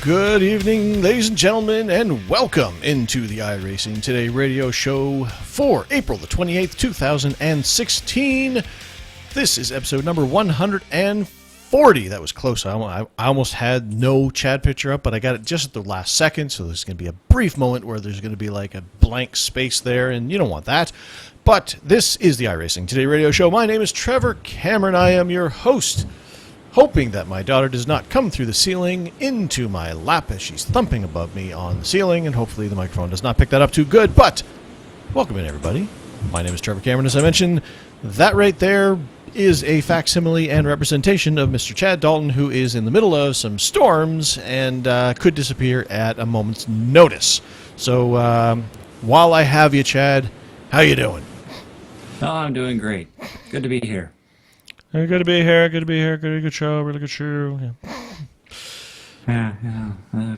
Good evening, ladies and gentlemen, and welcome into the iRacing Today radio show for April the 28th, 2016. This is episode number 140. That was close. I almost had no Chad picture up, but I got it just at the last second, so there's going to be a brief moment where there's going to be like a blank space there, and you don't want that. But this is the iRacing Today radio show. My name is Trevor Cameron. I am your host. Hoping that my daughter does not come through the ceiling into my lap as she's thumping above me on the ceiling, and hopefully the microphone does not pick that up too good. But welcome in, everybody. My name is Trevor Cameron. As I mentioned, that right there is a facsimile and representation of Mr. Chad Dalton, who is in the middle of some storms and could disappear at a moment's notice. So while I have you, Chad, how you doing? Oh, I'm doing great. Good to be here. Good to be here. Good show. Really good show. Yeah.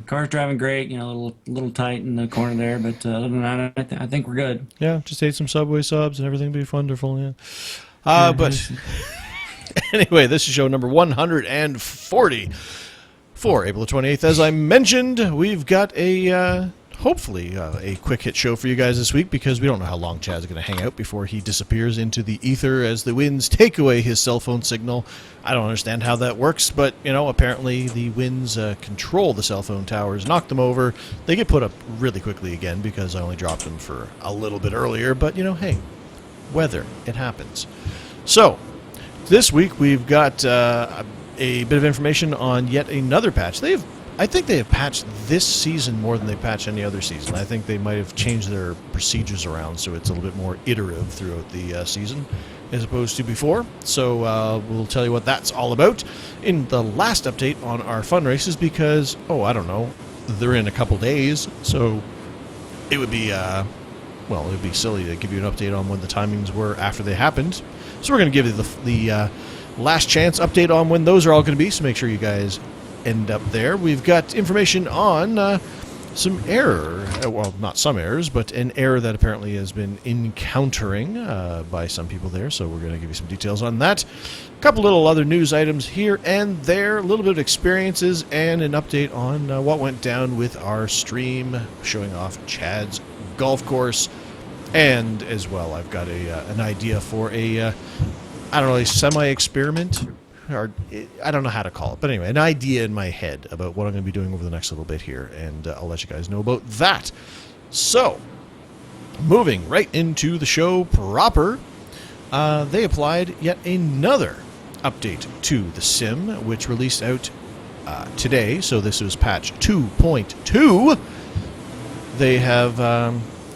Car's driving great. You know, a little tight in the corner there, but other than that, I think we're good. Yeah, just ate some Subway subs and everything will be wonderful. Yeah. But anyway, this is show number 140 for April 28th. As I mentioned, we've got hopefully a quick hit show for you guys this week, because we don't know how long Chad's going to hang out before he disappears into the ether as the winds take away his cell phone signal. I don't understand how that works, but apparently the winds control the cell phone towers, knock them over. They get put up really quickly again because I only dropped them for a little bit earlier, but hey, weather, it happens. So this week we've got a bit of information on yet another patch. I think they have patched this season more than they patched any other season. I think they might have changed their procedures around so it's a little bit more iterative throughout the season as opposed to before. So we'll tell you what that's all about in the last update on our fun races, because, I don't know, they're in a couple days. So it would be, it would be silly to give you an update on when the timings were after they happened. So we're going to give you the last chance update on when those are all going to be. So make sure you guys end up there. We've got information on some error, not some errors, but an error that apparently has been encountering by some people there, so we're going to give you some details on that. A couple little other news items here and there, a little bit of experiences, and an update on what went down with our stream showing off Chad's golf course. And as well, I've got an idea for a semi-experiment, or I don't know how to call it, but anyway, an idea in my head about what I'm going to be doing over the next little bit here, and I'll let you guys know about that. So, moving right into the show proper, they applied yet another update to the sim, which released out today, so this was patch 2.2. They have,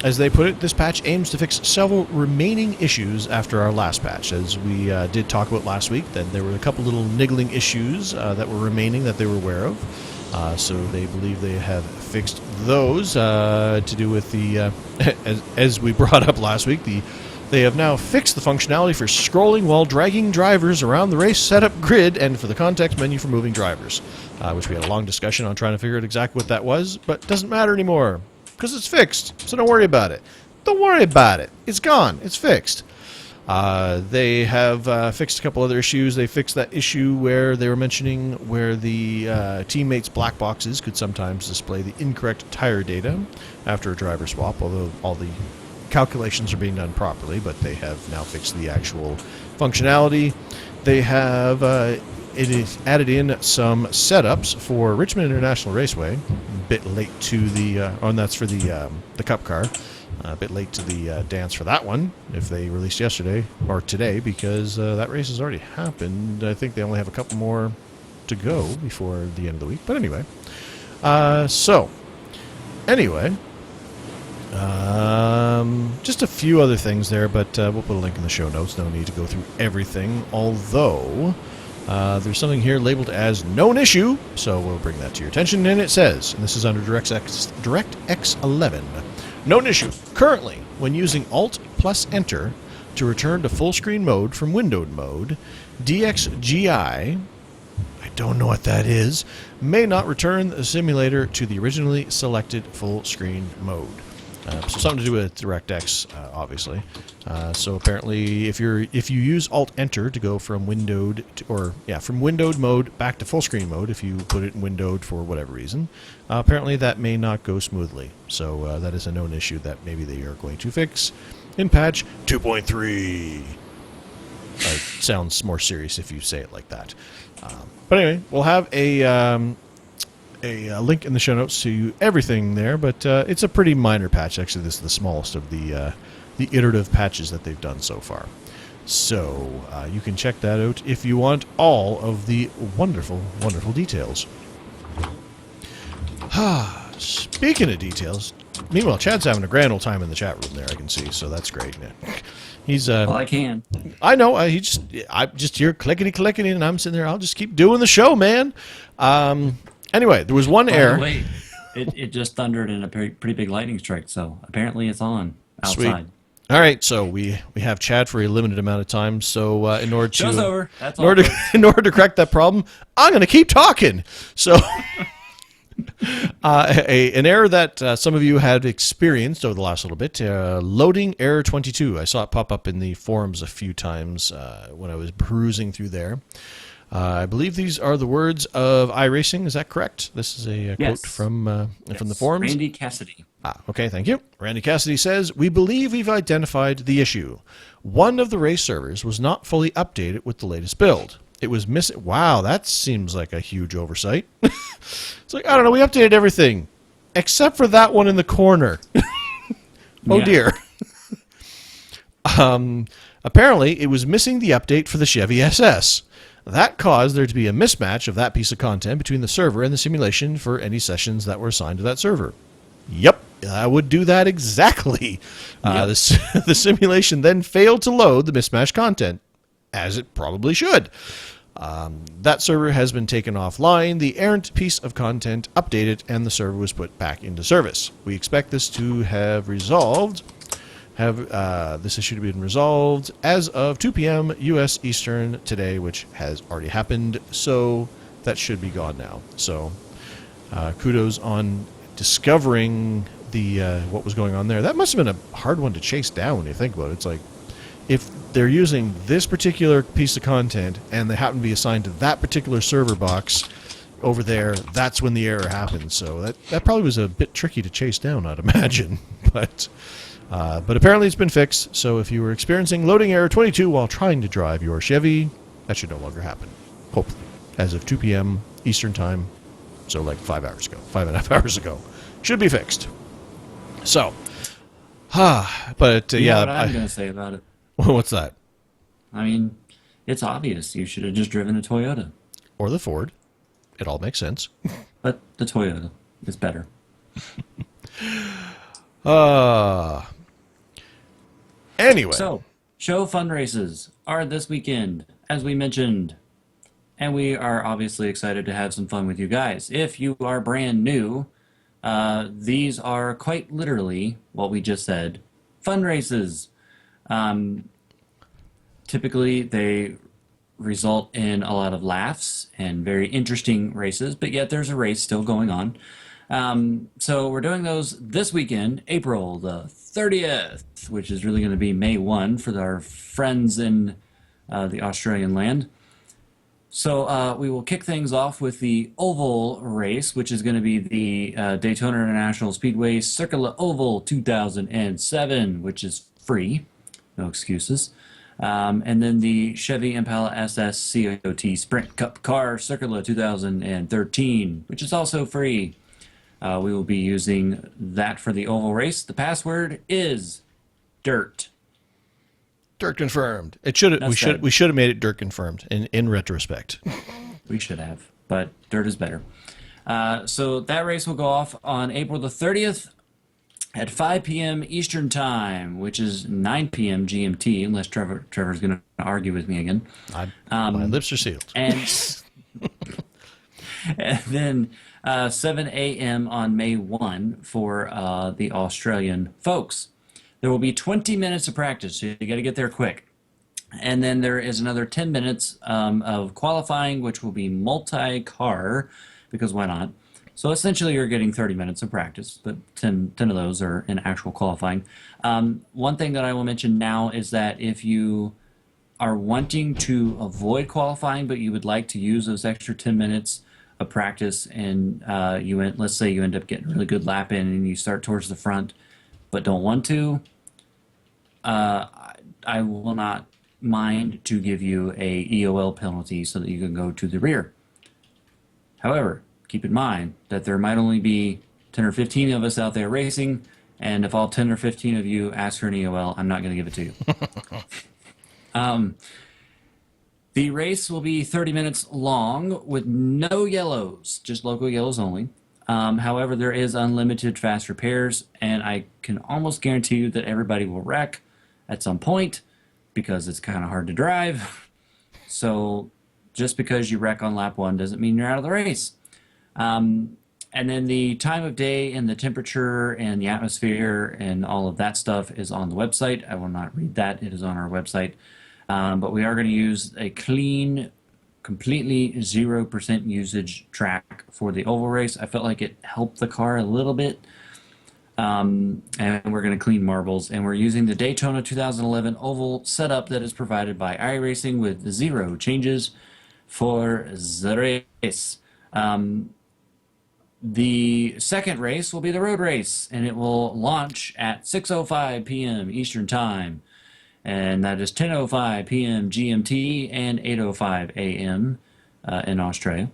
as they put it, this patch aims to fix several remaining issues after our last patch. As we did talk about last week, then there were a couple little niggling issues that were remaining that they were aware of. So they believe they have fixed those to do with the, as we brought up last week, they have now fixed the functionality for scrolling while dragging drivers around the race setup grid and for the context menu for moving drivers, which we had a long discussion on trying to figure out exactly what that was, but it doesn't matter anymore, because it's fixed, so don't worry about it. Don't worry about it. It's gone. It's fixed. They have fixed a couple other issues. They fixed that issue where they were mentioning where the teammates' black boxes could sometimes display the incorrect tire data after a driver swap, although all the calculations are being done properly, but they have now fixed the actual functionality. They have it is added in some setups for Richmond International Raceway. A bit late to the, and that's for the Cup car. A bit late to the dance for that one, if they released yesterday or today, because that race has already happened. I think they only have a couple more to go before the end of the week. But anyway, Just a few other things there, but we'll put a link in the show notes. No need to go through everything, although there's something here labeled as known issue, so we'll bring that to your attention. And it says, and this is under DirectX 11, known issue. Currently, when using Alt plus Enter to return to full screen mode from windowed mode, DXGI, I don't know what that is, may not return the simulator to the originally selected full screen mode. So something to do with DirectX, obviously. So apparently, if you use Alt Enter to go from windowed from windowed mode back to full screen mode, if you put it in windowed for whatever reason, apparently that may not go smoothly. So that is a known issue that maybe they are going to fix in patch 2.3. Sounds more serious if you say it like that. But anyway, we'll have a link in the show notes to everything there, but it's a pretty minor patch. Actually, this is the smallest of the iterative patches that they've done so far. So you can check that out if you want all of the wonderful, wonderful details. Speaking of details, meanwhile, Chad's having a grand old time in the chat room there, I can see, so that's great. He's well, I can. I know. I'm just here clickety, and I'm sitting there. I'll just keep doing the show, man. Anyway, there was one error. Wait, it just thundered in a pretty big lightning strike, so apparently it's on outside. Sweet. All right, so we have Chad for a limited amount of time. So in order to Show's over. That's in order to correct that problem, I'm going to keep talking. So. An error that some of you had experienced over the last little bit, loading error 22. I saw it pop up in the forums a few times when I was perusing through there. I believe these are the words of iRacing. Is that correct? This is a quote from the forums. Randy Cassidy. Okay, thank you. Randy Cassidy says, "We believe we've identified the issue. One of the race servers was not fully updated with the latest build. It was missing." Wow, that seems like a huge oversight. It's like, I don't know, we updated everything except for that one in the corner. Oh, dear. Apparently, it was missing the update for the Chevy SS. That caused there to be a mismatch of that piece of content between the server and the simulation for any sessions that were assigned to that server. Yep, I would do that exactly. Yep. The simulation then failed to load the mismatched content, as it probably should. That server has been taken offline, the errant piece of content updated, and the server was put back into service. We expect this to have this issue to be resolved as of 2 p.m. U.S. Eastern today, which has already happened, so that should be gone now. So kudos on discovering the what was going on there. That must have been a hard one to chase down when you think about it. It's like, if they're using this particular piece of content and they happen to be assigned to that particular server box over there, that's when the error happens. So that probably was a bit tricky to chase down, I'd imagine. But apparently it's been fixed. So if you were experiencing loading error 22 while trying to drive your Chevy, that should no longer happen. Hopefully. As of 2 p.m. Eastern Time. So like 5.5 hours ago. Should be fixed. So. But You know yeah. what I'm going to say about it? What's that? I mean, it's obvious. You should have just driven a Toyota. Or the Ford. It all makes sense. But the Toyota is better. Anyway. So, show fund races are this weekend, as we mentioned. And we are obviously excited to have some fun with you guys. If you are brand new, these are quite literally what we just said, fun races. Typically, they result in a lot of laughs and very interesting races, but yet there's a race still going on. So we're doing those this weekend, April the 30th, which is really going to be May 1 for our friends in the Australian land. So we will kick things off with the oval race, which is going to be the Daytona International Speedway Circular Oval 2007, which is free. No excuses. And then the Chevy Impala SS COT Sprint Cup Car Circular 2013, which is also free. We will be using that for the oval race. The password is dirt. Dirt confirmed. We should have made it dirt confirmed in retrospect. We should have, but dirt is better. So that race will go off on April the 30th. at 5 p.m. Eastern Time, which is 9 p.m. GMT, unless Trevor's going to argue with me again. My lips are sealed. And, and then 7 a.m. on May 1 for the Australian folks. There will be 20 minutes of practice, so you got to get there quick. And then there is another 10 minutes of qualifying, which will be multi-car, because why not? So essentially you're getting 30 minutes of practice, but 10 of those are in actual qualifying. One thing that I will mention now is that if you are wanting to avoid qualifying, but you would like to use those extra 10 minutes of practice, and let's say you end up getting a really good lap in and you start towards the front, but don't want to, I will not mind to give you a EOL penalty so that you can go to the rear. However, keep in mind that there might only be 10 or 15 of us out there racing, and if all 10 or 15 of you ask for an EOL, I'm not going to give it to you. The race will be 30 minutes long with no yellows, just local yellows only. However, there is unlimited fast repairs, and I can almost guarantee you that everybody will wreck at some point because it's kind of hard to drive. So just because you wreck on lap 1 doesn't mean you're out of the race. And then the time of day and the temperature and the atmosphere and all of that stuff is on the website. I will not read that. It is on our website. But we are going to use a clean, completely 0% usage track for the oval race. I felt like it helped the car a little bit. And we're going to clean marbles. And we're using the Daytona 2011 oval setup that is provided by iRacing with 0 changes for the race. The second race will be the road race, and it will launch at 6:05 p.m. Eastern Time, and that is 10:05 p.m. GMT and 8:05 a.m. In Australia.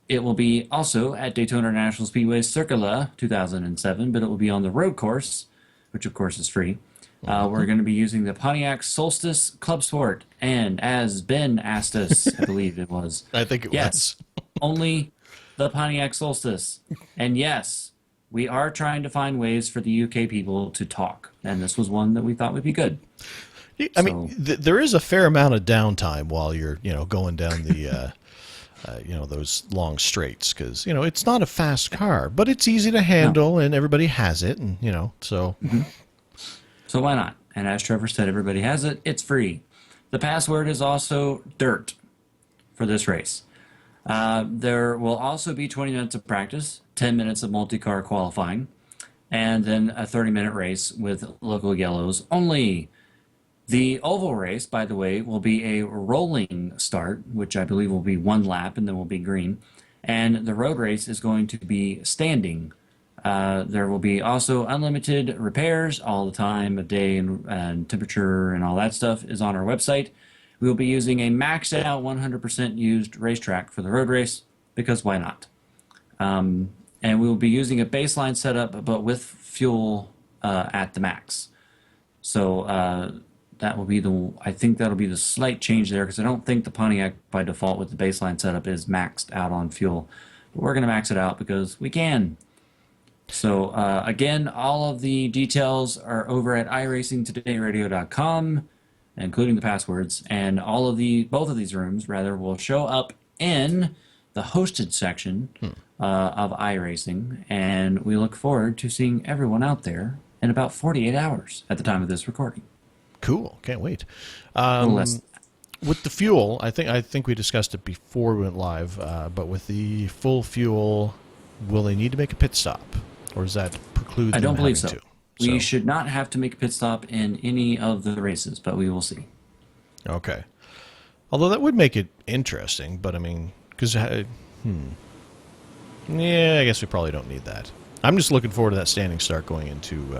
It will be also at Daytona International Speedway Circular 2007, but it will be on the road course, which of course is free. We're going to be using the Pontiac Solstice Club Sport, and as Ben asked us, I believe it was. I think it was. Only the Pontiac Solstice. And yes, we are trying to find ways for the UK people to talk, and this was one that we thought would be good. I mean, there is a fair amount of downtime while you're, going down the, those long straights, because it's not a fast car, but it's easy to handle, and everybody has it, and so. Mm-hmm. So why not? And as Trevor said, everybody has it. It's free. The password is also dirt for this race. There will also be 20 minutes of practice, 10 minutes of multi-car qualifying, and then a 30-minute race with local yellows only. The oval race, by the way, will be a rolling start, which I believe will be 1 lap and then will be green. And the road race is going to be standing. There will be also unlimited repairs all the time, a day and temperature and all that stuff is on our website. We will be using a maxed out 100% used racetrack for the road race, because why not? And we will be using a baseline setup, but with fuel at the max. So that will be I think that'll be the slight change there, because I don't think the Pontiac by default with the baseline setup is maxed out on fuel. But we're going to max it out because we can. So again, all of the details are over at iRacingTodayRadio.com, including the passwords, and both of these rooms will show up in the hosted section of iRacing, and we look forward to seeing everyone out there in about 48 hours at the time of this recording. Cool, can't wait. With the fuel, I think we discussed it before we went live, but with the full fuel, will they need to make a pit stop, or does that preclude them? I don't believe having so. to? We should not have to make a pit stop in any of the races, but we will see. Okay. Although that would make it interesting, but I mean, because, yeah, I guess we probably don't need that. I'm just looking forward to that standing start going into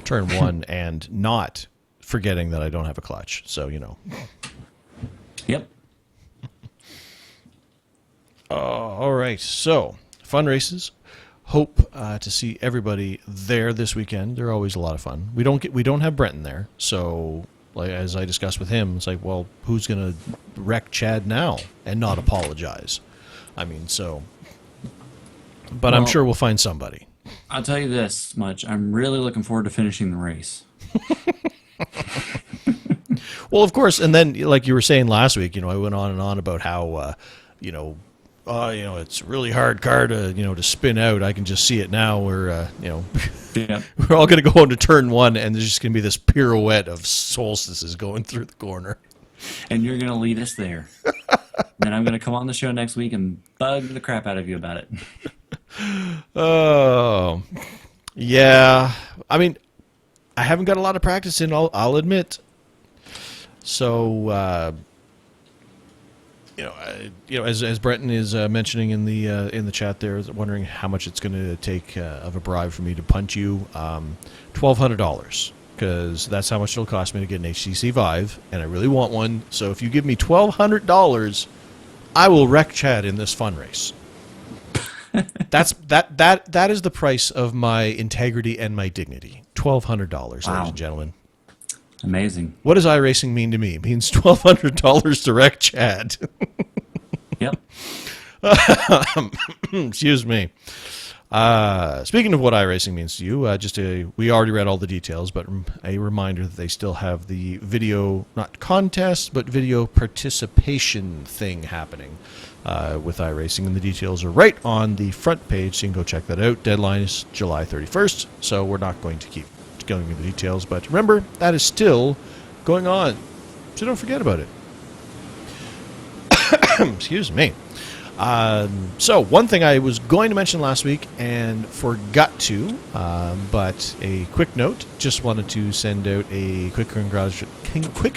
turn 1 and not forgetting that I don't have a clutch. So, Yep. All right. So, fun races. Hope to see everybody there this weekend. They're always a lot of fun. We don't have Brenton there, so like as I discussed with him, it's like, well, who's gonna wreck Chad now and not apologize? I mean, so. But I'm sure we'll find somebody. I'll tell you this much. I'm really looking forward to finishing the race. Well, of course, and then like you were saying last week, I went on and on about how, you know, it's a really hard car to, to spin out. I can just see it now. Yeah. We're all going to go into turn one, and there's just going to be this pirouette of solstices going through the corner. And you're going to lead us there. Then I'm going to come on the show next week and bug the crap out of you about it. Oh, yeah. I mean, I haven't got a lot of practice in. I'll admit. So, as Brenton is mentioning in the chat there, wondering how much it's going to take of a bribe for me to punt you. $1,200, because that's how much it'll cost me to get an HTC Vive, and I really want one. So if you give me $1,200, I will wreck Chad in this fun race. That is the price of my integrity and my dignity. $1,200, ladies and gentlemen. Amazing. What does iRacing mean to me? It means $1,200 to wreck Chad. Yep. Excuse me. Speaking of what iRacing means to you, we already read all the details, but a reminder that they still have the video, not contest, but video participation thing happening with iRacing, and the details are right on the front page, so you can go check that out. Deadline is July 31st, so we're not going to keep going into the details, but remember, that is still going on, so don't forget about it. Excuse me. So one thing I was going to mention last week and forgot to, but a quick note, just wanted to send out a quick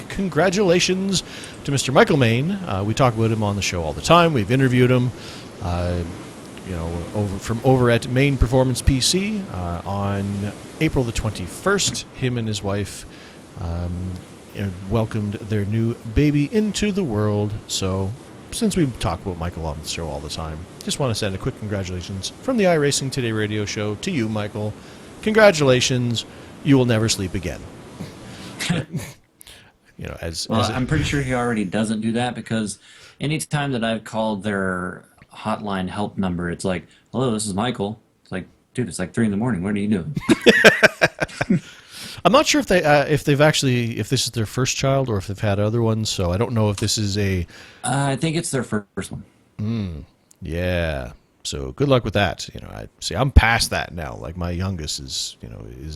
congratulations to Mr. Michael Main. We talk about him on the show all the time. We've interviewed him, over at Main Performance PC on April the 21st. Him and his wife welcomed their new baby into the world, so since we talk about Michael on the show all the time, just want to send a quick congratulations from the iRacing Today radio show to you, Michael. Congratulations. You will never sleep again. I'm pretty sure he already doesn't do that, because anytime that I've called their hotline help number, it's like, hello, this is Michael. It's like, dude, it's like 3 a.m. What are you doing? I'm not sure if this is their first child or if they've had other ones, so I don't know if this is a... I think it's their first one. Yeah. So good luck with that. I'm past that now. Like, my youngest is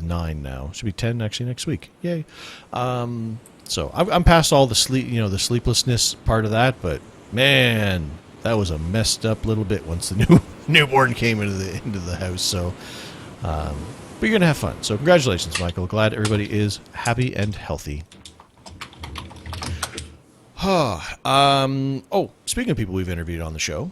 9 now. Should be 10 actually next week. Yay. So I'm past all the the sleeplessness part of that, but man, that was a messed up little bit once the newborn came into the house. So, but you're gonna have fun. So congratulations, Michael. Glad everybody is happy and healthy. Speaking of people we've interviewed on the show,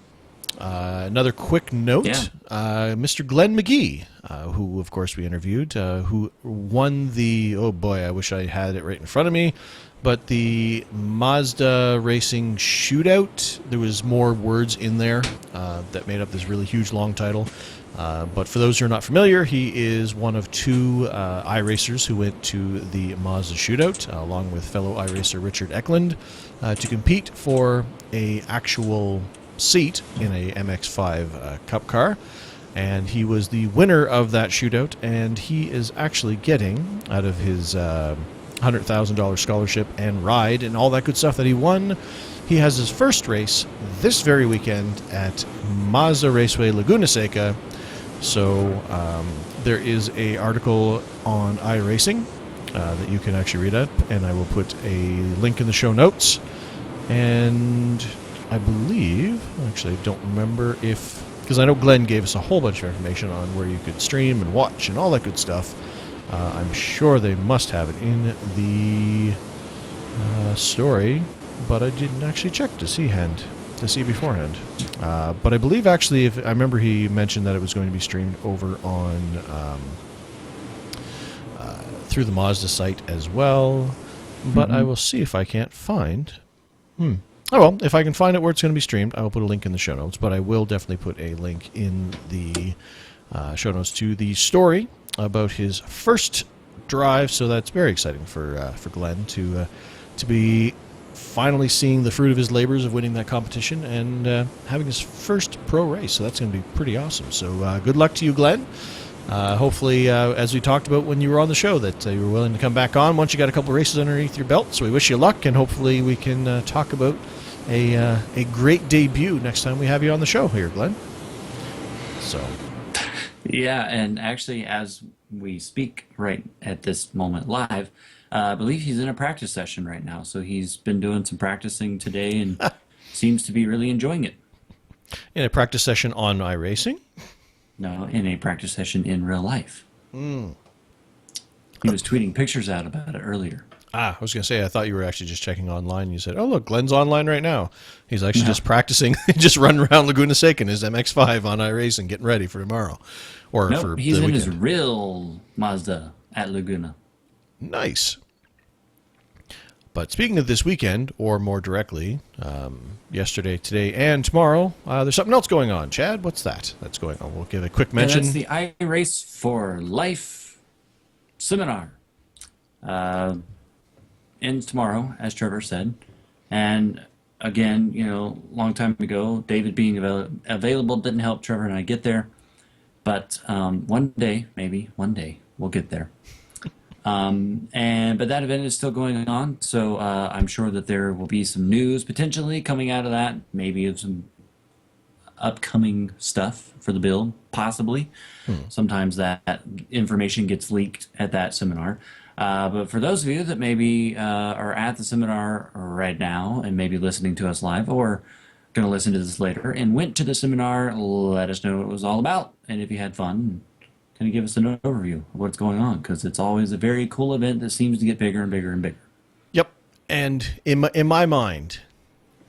another quick note. Yeah. Mr. Glenn McGee, who of course we interviewed, who won the, oh boy, I wish I had it right in front of me, but the Mazda Racing Shootout. There was more words in there that made up this really huge long title. But for those who are not familiar, he is one of 2 iRacers who went to the Mazda Shootout, along with fellow iRacer Richard Eklund, to compete for a actual seat in a MX-5 Cup car. And he was the winner of that shootout, and he is actually getting, out of his $100,000 scholarship and ride and all that good stuff that he won, he has his first race this very weekend at Mazda Raceway Laguna Seca. So there is a article on iRacing that you can actually read at, and I will put a link in the show notes. And I believe, actually I don't remember if, because I know Glenn gave us a whole bunch of information on where you could stream and watch and all that good stuff. I'm sure they must have it in the story, but I didn't actually check to see beforehand. But I believe actually, I remember he mentioned that it was going to be streamed over on through the Mazda site as well. But I will see if I can't find. Oh well, if I can find it where it's going to be streamed, I will put a link in the show notes. But I will definitely put a link in the show notes to the story about his first drive. So that's very exciting for Glenn to be finally seeing the fruit of his labors of winning that competition and having his first pro race. So that's going to be pretty awesome. So good luck to you, Glenn. hopefully, as we talked about when you were on the show, that you were willing to come back on once you got a couple races underneath your belt. So we wish you luck, and hopefully we can talk about a great debut next time we have you on the show here, Glenn. So, Yeah, and actually, as we speak right at this moment live, I believe he's in a practice session right now. So he's been doing some practicing today and seems to be really enjoying it. in a practice session on iRacing. No, in a practice session in real life. He was tweeting pictures out about it earlier. I was going to say, I thought you were actually just checking online. You said, oh, look, Glenn's online right now. He's actually just practicing, just running around Laguna Seca in his MX-5 on iRacing, getting ready for tomorrow. Or Nope, for he's the in weekend. his real Mazda at Laguna. Nice. But speaking of this weekend, or more directly, yesterday, today, and tomorrow, there's something else going on. Chad, what's that that's going on? We'll give a quick mention. And that's the iRace for Life seminar. Ends tomorrow, as Trevor said. And again, long time ago, David being available didn't help Trevor and I get there. But one day, maybe one day, we'll get there. But that event is still going on, so I'm sure that there will be some news potentially coming out of that, maybe of some upcoming stuff for the build, possibly. Sometimes that information gets leaked at that seminar. But for those of you that maybe are at the seminar right now and maybe listening to us live or going to listen to this later and went to the seminar, let us know what it was all about and if you had fun. Kind of give us an overview of what's going on, because it's always a very cool event that seems to get bigger and bigger and bigger. Yep. And in my mind,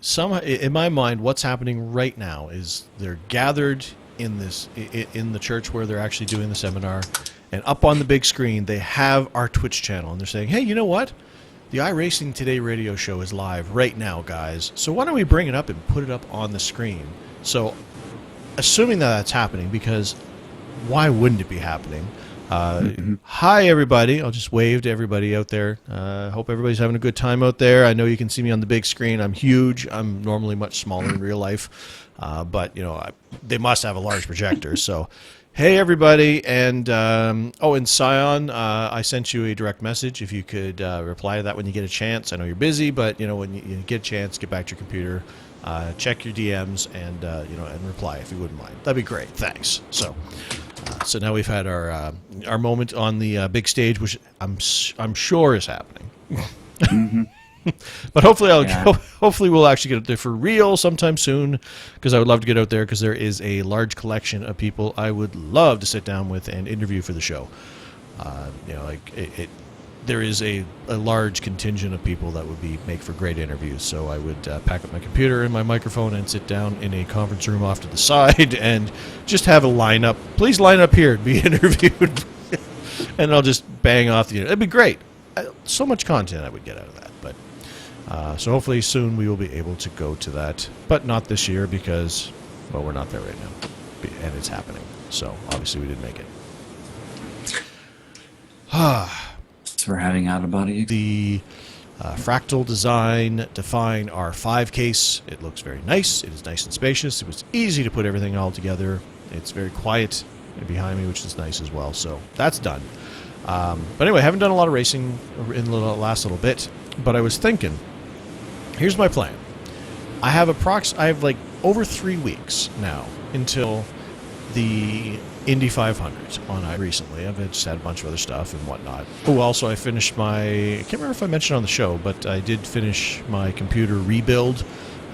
what's happening right now is they're gathered in the church where they're actually doing the seminar, and up on the big screen they have our Twitch channel, and they're saying, hey, you know what? The iRacing Today radio show is live right now, guys. So why don't we bring it up and put it up on the screen? So, assuming that that's happening, because why wouldn't it be happening? Hi, everybody. I'll just wave to everybody out there. Hope everybody's having a good time out there. I know you can see me on the big screen. I'm huge. I'm normally much smaller in real life. But, they must have a large projector. So, hey, everybody. And, and Scion, I sent you a direct message. If you could reply to that when you get a chance. I know you're busy, but, when you get a chance, get back to your computer. Check your DMs and and reply if you wouldn't mind. That'd be great. Thanks. So now we've had our moment on the big stage, which I'm sure is happening. But hopefully hopefully we'll actually get out there for real sometime soon, because I would love to get out there, because there is a large collection of people I would love to sit down with and interview for the show. There is a large contingent of people that would make for great interviews. So I would pack up my computer and my microphone and sit down in a conference room off to the side and just have a lineup. Please line up here to be interviewed. And I'll just bang off the. It'd be great. So much content I would get out of that. But so hopefully soon we will be able to go to that. But not this year, because, well, we're not there right now. And it's happening. So obviously we didn't make it. We're having out of body. The fractal design Define R5 case. It looks very nice. It is nice and spacious. It was easy to put everything all together. It's very quiet behind me, which is nice as well. So that's done. But anyway, I haven't done a lot of racing in the last little bit. But I was thinking, here's my plan. I have like over 3 weeks now until the Indy 500 on recently. I've just had a bunch of other stuff and whatnot. Oh, also I finished I can't remember if I mentioned on the show, but I did finish my computer rebuild.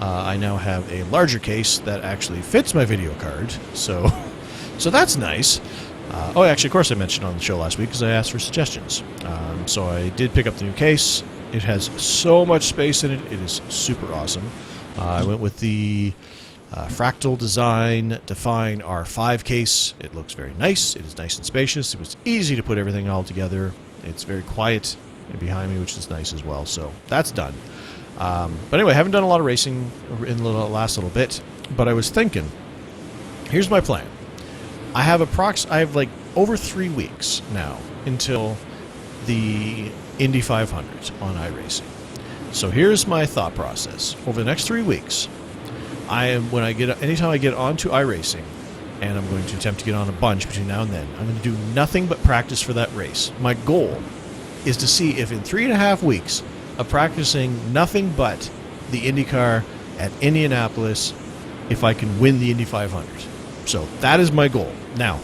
I now have a larger case that actually fits my video card, so that's nice. Actually, of course I mentioned on the show last week because I asked for suggestions. So I did pick up the new case. It has so much space in it. It is super awesome. I went with the fractal design Define R5 case. It looks very nice. It is nice and spacious. It was easy to put everything all together. It's very quiet behind me, which is nice as well. So that's done. But anyway, I haven't done a lot of racing in the last little bit. But I was thinking, here's my plan. I have like over 3 weeks now until the Indy 500 on iRacing. So here's my thought process. Over the next 3 weeks, anytime I get onto iRacing and I'm going to attempt to get on a bunch between now and then. I'm going to do nothing but practice for that race. My goal is to see if in 3.5 weeks of practicing nothing but the IndyCar at Indianapolis, if I can win the Indy 500. So that is my goal. Now,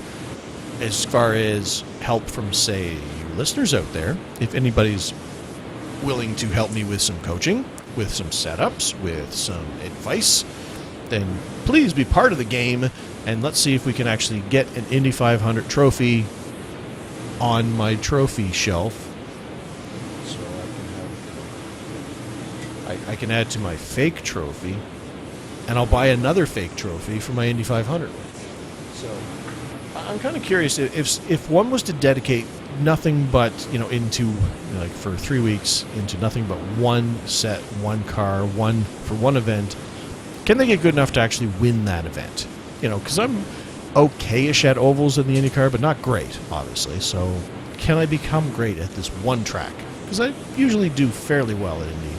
as far as help from, say, you listeners out there, if anybody's willing to help me with some coaching, with some setups, with some advice, then please be part of the game, and let's see if we can actually get an Indy 500 trophy on my trophy shelf. So I can add to my fake trophy, and I'll buy another fake trophy for my Indy 500. So I'm kind of curious if one was to dedicate nothing but, into, like, for 3 weeks, into nothing but one set, one car, for one event, can they get good enough to actually win that event? Because I'm okay-ish at ovals in the IndyCar, but not great, obviously. So can I become great at this one track? Because I usually do fairly well at Indy.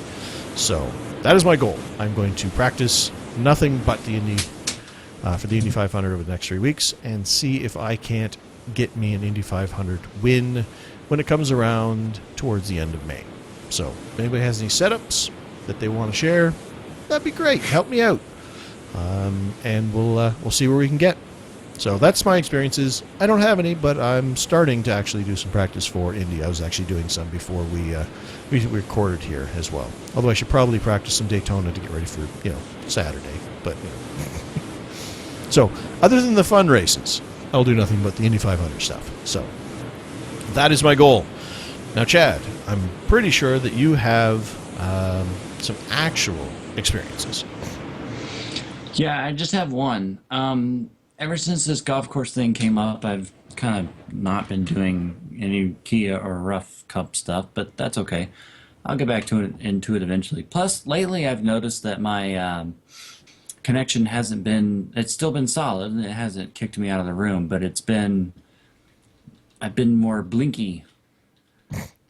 So that is my goal. I'm going to practice nothing but the Indy for the Indy 500 over the next 3 weeks and see if I can't get me an Indy 500 win when it comes around towards the end of May. So if anybody has any setups that they want to share, that'd be great. Help me out. And we'll see where we can get. So that's my experiences. I don't have any, but I'm starting to actually do some practice for Indy. I was actually doing some before we recorded here as well. Although I should probably practice some Daytona to get ready for Saturday. But so other than the fun races, I'll do nothing but the Indy 500 stuff. So that is my goal. Now, Chad, I'm pretty sure that you have some actual experiences. Yeah, I just have one. Ever since this golf course thing came up, I've kind of not been doing any Kia or Rough Cup stuff, but that's okay. I'll get back to it eventually. Plus, lately I've noticed that my connection hasn't been, it's still been solid, and it hasn't kicked me out of the room, but I've been more blinky.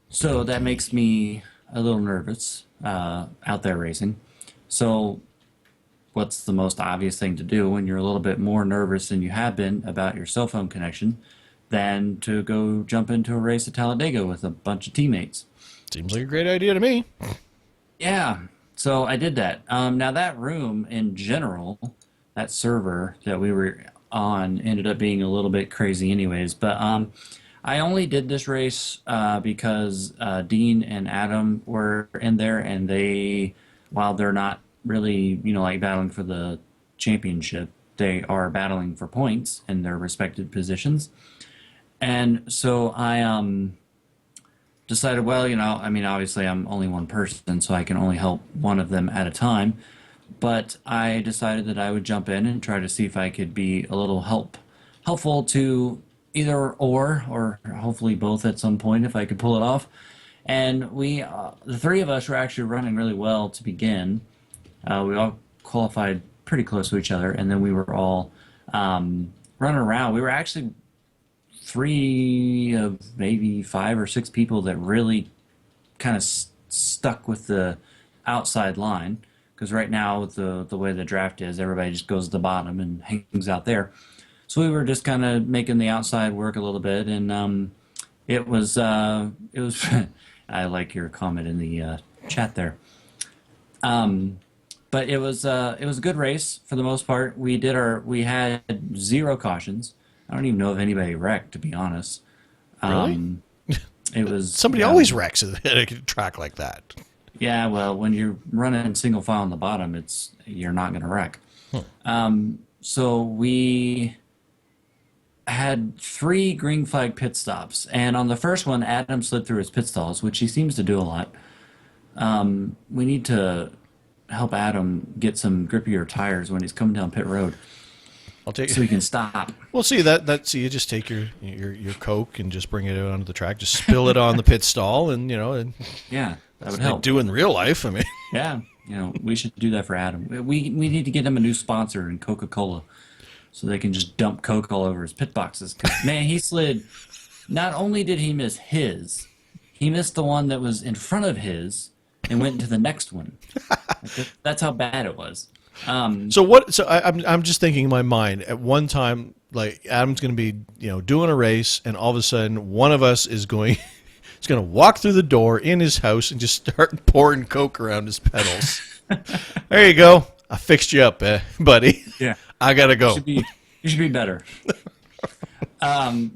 So that makes me a little nervous out there racing. So what's the most obvious thing to do when you're a little bit more nervous than you have been about your cell phone connection than to go jump into a race at Talladega with a bunch of teammates? Seems like a great idea to me. Yeah, so I did that. Now that room in general, that server that we were on ended up being a little bit crazy anyways, but I only did this race because Dean and Adam were in there, and they, while they're not really, like battling for the championship, they are battling for points in their respective positions. And so I decided, well, obviously I'm only one person, so I can only help one of them at a time. But I decided that I would jump in and try to see if I could be a little helpful to either or hopefully both at some point if I could pull it off. And we, the three of us, were actually running really well to begin. We all qualified pretty close to each other, and then we were all running around. We were actually three of maybe 5 or 6 people that really kind of stuck with the outside line, because right now with the way the draft is, everybody just goes to the bottom and hangs out there. So we were just kind of making the outside work a little bit, and it was I like your comment in the chat there. But it was a good race for the most part. We had 0 cautions. I don't even know if anybody wrecked, to be honest. Really? It was somebody always wrecks at a track like that. Yeah, well, when you're running single file on the bottom, you're not going to wreck. So we had 3 green flag pit stops, and on the first one, Adam slid through his pit stalls, which he seems to do a lot. We need to help Adam get some grippier tires when he's coming down pit road. I'll take so he can stop. Well, see so you just take your Coke and just bring it out onto the track, just spill it on the pit stall, and yeah, that would like help. do in real life. I mean, yeah, we should do that for Adam. We need to get him a new sponsor in Coca-Cola, so they can just dump Coke all over his pit boxes. 'Cause, man, he slid. Not only did he miss he missed the one that was in front of his and went into the next one. That's how bad it was. So what? So I'm just thinking in my mind. At one time, like Adam's going to be doing a race, and all of a sudden, one of us is going. He's going to walk through the door in his house and just start pouring Coke around his pedals. There you go. I fixed you up, buddy. Yeah. I gotta go. You should be better.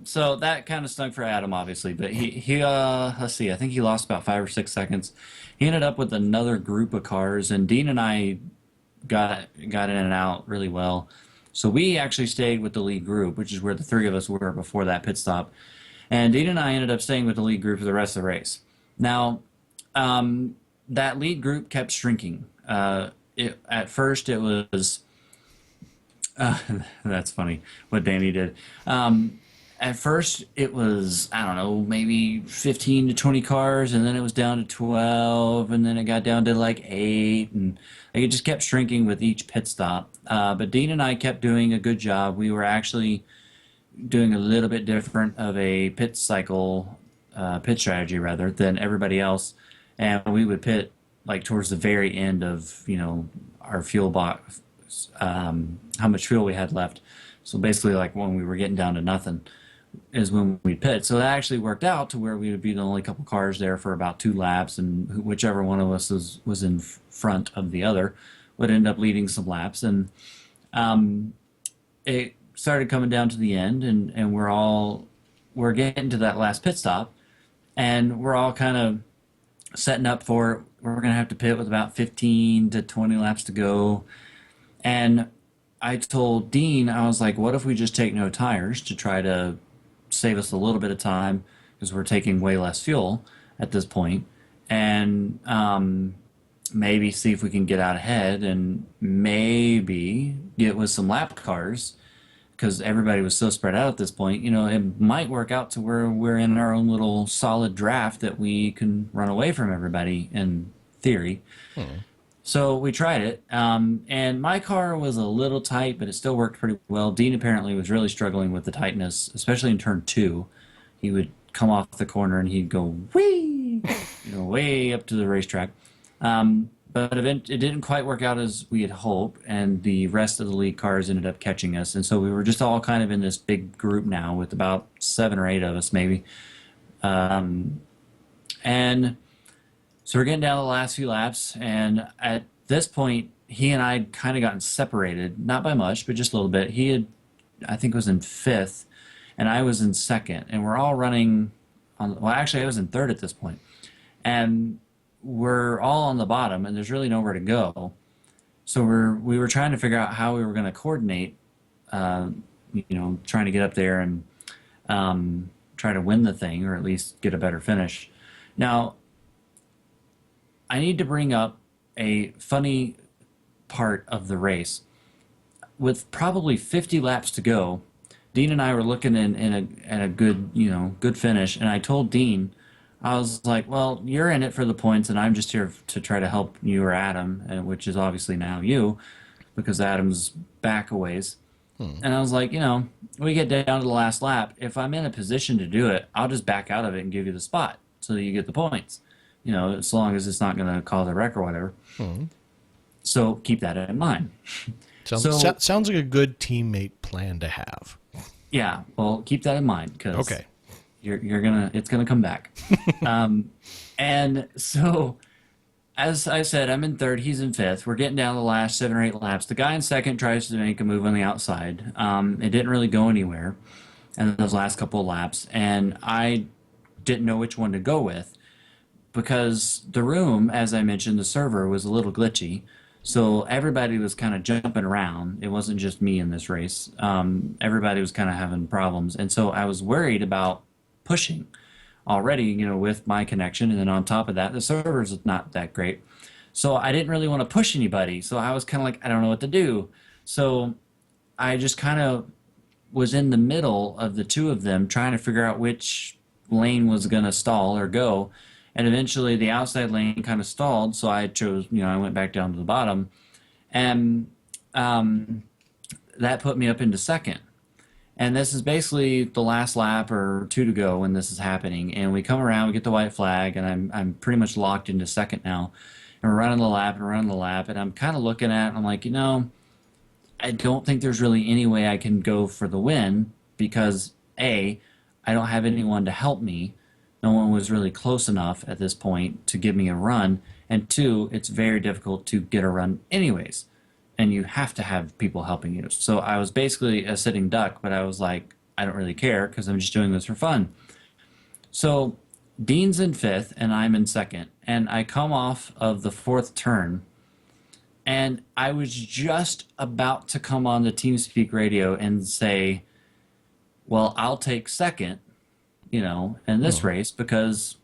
So that kind of stunk for Adam, obviously, but let's see, I think he lost about 5 or 6 seconds. He ended up with another group of cars, and Dean and I got in and out really well. So we actually stayed with the lead group, which is where the three of us were before that pit stop. And Dean and I ended up staying with the lead group for the rest of the race. Now, that lead group kept shrinking. At first, it was that's funny what Danny did. At first, it was, I don't know, maybe 15 to 20 cars, and then it was down to 12, and then it got down to like 8, and like, it just kept shrinking with each pit stop. But Dean and I kept doing a good job. We were actually doing a little bit different of a pit strategy rather than everybody else, and we would pit like towards the very end of our fuel box, how much fuel we had left. So basically, like when we were getting down to nothing, is when we pit. So that actually worked out to where we would be the only couple cars there for about 2 laps, and whichever one of us was in front of the other would end up leading some laps. And it started coming down to the end, and we're getting to that last pit stop, and we're all kind of setting up for it. We're going to have to pit with about 15 to 20 laps to go. And I told Dean, I was like, what if we just take no tires to try to save us a little bit of time, because we're taking way less fuel at this point, and maybe see if we can get out ahead and maybe get with some lap cars, because everybody was so spread out at this point. It might work out to where we're in our own little solid draft that we can run away from everybody in theory. So we tried it, and my car was a little tight, but it still worked pretty well. Dean apparently was really struggling with the tightness, especially in turn 2. He would come off the corner and he'd go whee, way up to the racetrack. But it didn't quite work out as we had hoped, and the rest of the lead cars ended up catching us. And so we were just all kind of in this big group now with about 7 or 8 of us maybe. And so we're getting down to the last few laps, and at this point, he and I had kind of gotten separated, not by much, but just a little bit. He had, I think, was in 5th, and I was in 2nd, and we're all running on. Well, actually, I was in 3rd at this point, and we're all on the bottom, and there's really nowhere to go. So we were trying to figure out how we were going to coordinate, trying to get up there and try to win the thing, or at least get a better finish. Now, I need to bring up a funny part of the race. With probably 50 laps to go, Dean and I were looking at a good finish, and I told Dean, I was like, well, you're in it for the points, and I'm just here to try to help you or Adam, which is obviously now you, because Adam's back a ways. And I was like, we get down to the last lap. If I'm in a position to do it, I'll just back out of it and give you the spot so that you get the points. As long as it's not going to cause a wreck or whatever. So keep that in mind. Sounds like a good teammate plan to have. Yeah, well, keep that in mind, because okay, it's gonna come back. And so, as I said, I'm in 3rd, he's in 5th. We're getting down the last 7 or 8 laps. The guy in 2nd tries to make a move on the outside. It didn't really go anywhere in those last couple of laps, and I didn't know which one to go with, because the room, as I mentioned, the server was a little glitchy. So everybody was kind of jumping around. It wasn't just me in this race. Everybody was kind of having problems. And so I was worried about pushing already, with my connection. And then on top of that, the server's not that great. So I didn't really want to push anybody. So I was kind of like, I don't know what to do. So I just kind of was in the middle of the two of them, trying to figure out which lane was going to stall or go. And eventually the outside lane kind of stalled, so I chose, I went back down to the bottom. And that put me up into 2nd. And this is basically the last lap or 2 to go when this is happening. And we come around, we get the white flag, and I'm pretty much locked into 2nd now. and we're running the lap and running the lap, and I'm kind of looking at it, and I'm like, I don't think there's really any way I can go for the win because A, I don't have anyone to help me. No one was really close enough at this point to give me a run. And two, it's very difficult to get a run anyways. And you have to have people helping you. So I was basically a sitting duck, but I was like, I don't really care because I'm just doing this for fun. So Dean's in fifth and I'm in second. And I come off of the fourth turn and I was just about to come on the TeamSpeak radio and say, well, I'll take second, in this Oh. race because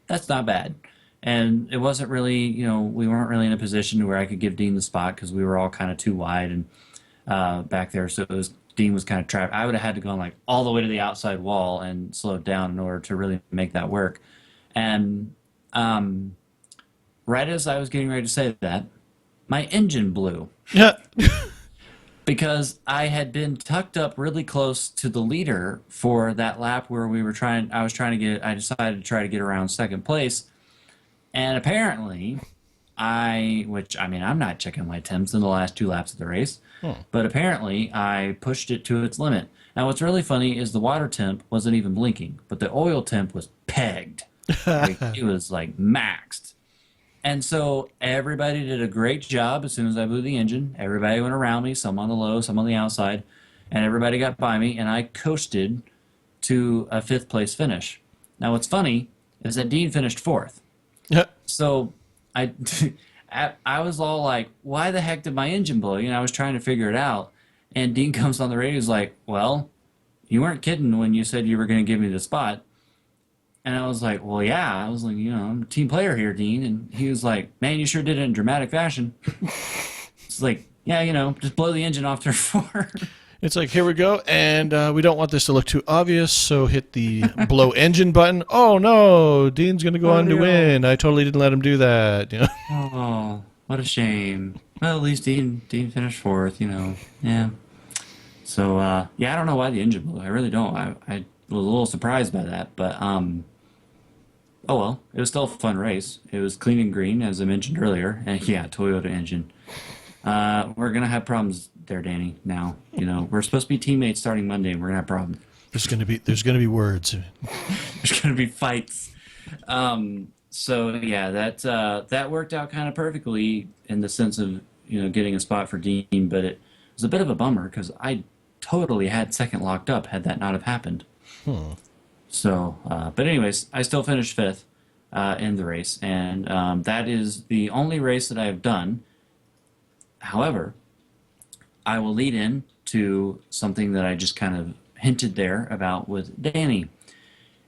that's not bad. And it wasn't really, we weren't really in a position where I could give Dean the spot because we were all kind of too wide and back there. So Dean was kind of trapped. I would have had to go like all the way to the outside wall and slow down in order to really make that work. And right as I was getting ready to say that, my engine blew Yeah. because I had been tucked up really close to the leader for that lap where I decided to try to get around second place. And apparently, which I mean, I'm not checking my temps in the last two laps of the race, but apparently I pushed it to its limit. Now, what's really funny is the water temp wasn't even blinking, but the oil temp was pegged. Like, it was like maxed. And so everybody did a great job as soon as I blew the engine. Everybody went around me, some on the low, some on the outside, and everybody got by me, and I coasted to a fifth place finish. Now, what's funny is that Dean finished fourth. Yeah. So I, I was all like, why the heck did my engine blow? I was trying to figure it out. And Dean comes on the radio, he's like, well, you weren't kidding when you said you were going to give me the spot. And I was like, well, yeah. I was like, I'm a team player here, Dean. And he was like, man, you sure did it in dramatic fashion. It's like, yeah, just blow the engine off turn four. It's like, here we go, and we don't want this to look too obvious, so hit the blow engine button. Oh, no, Dean's going to go Oh, on to no. win. I totally didn't let him do that. Oh, what a shame. Well, at least Dean finished fourth, Yeah. So, yeah, I don't know why the engine blew. I really don't. I was a little surprised by that, but oh well. It was still a fun race. It was clean and green, as I mentioned earlier, and yeah, Toyota engine. We're gonna have problems there, Danny. Now, we're supposed to be teammates starting Monday, and we're gonna have problems. There's gonna be words. There's gonna be fights. So yeah, that worked out kind of perfectly in the sense of getting a spot for Dean, but it was a bit of a bummer because I totally had second locked up had that not have happened. So, but anyways, I still finished fifth in the race, and that is the only race that I have done. However, I will lead in to something that I just kind of hinted there about with Danny.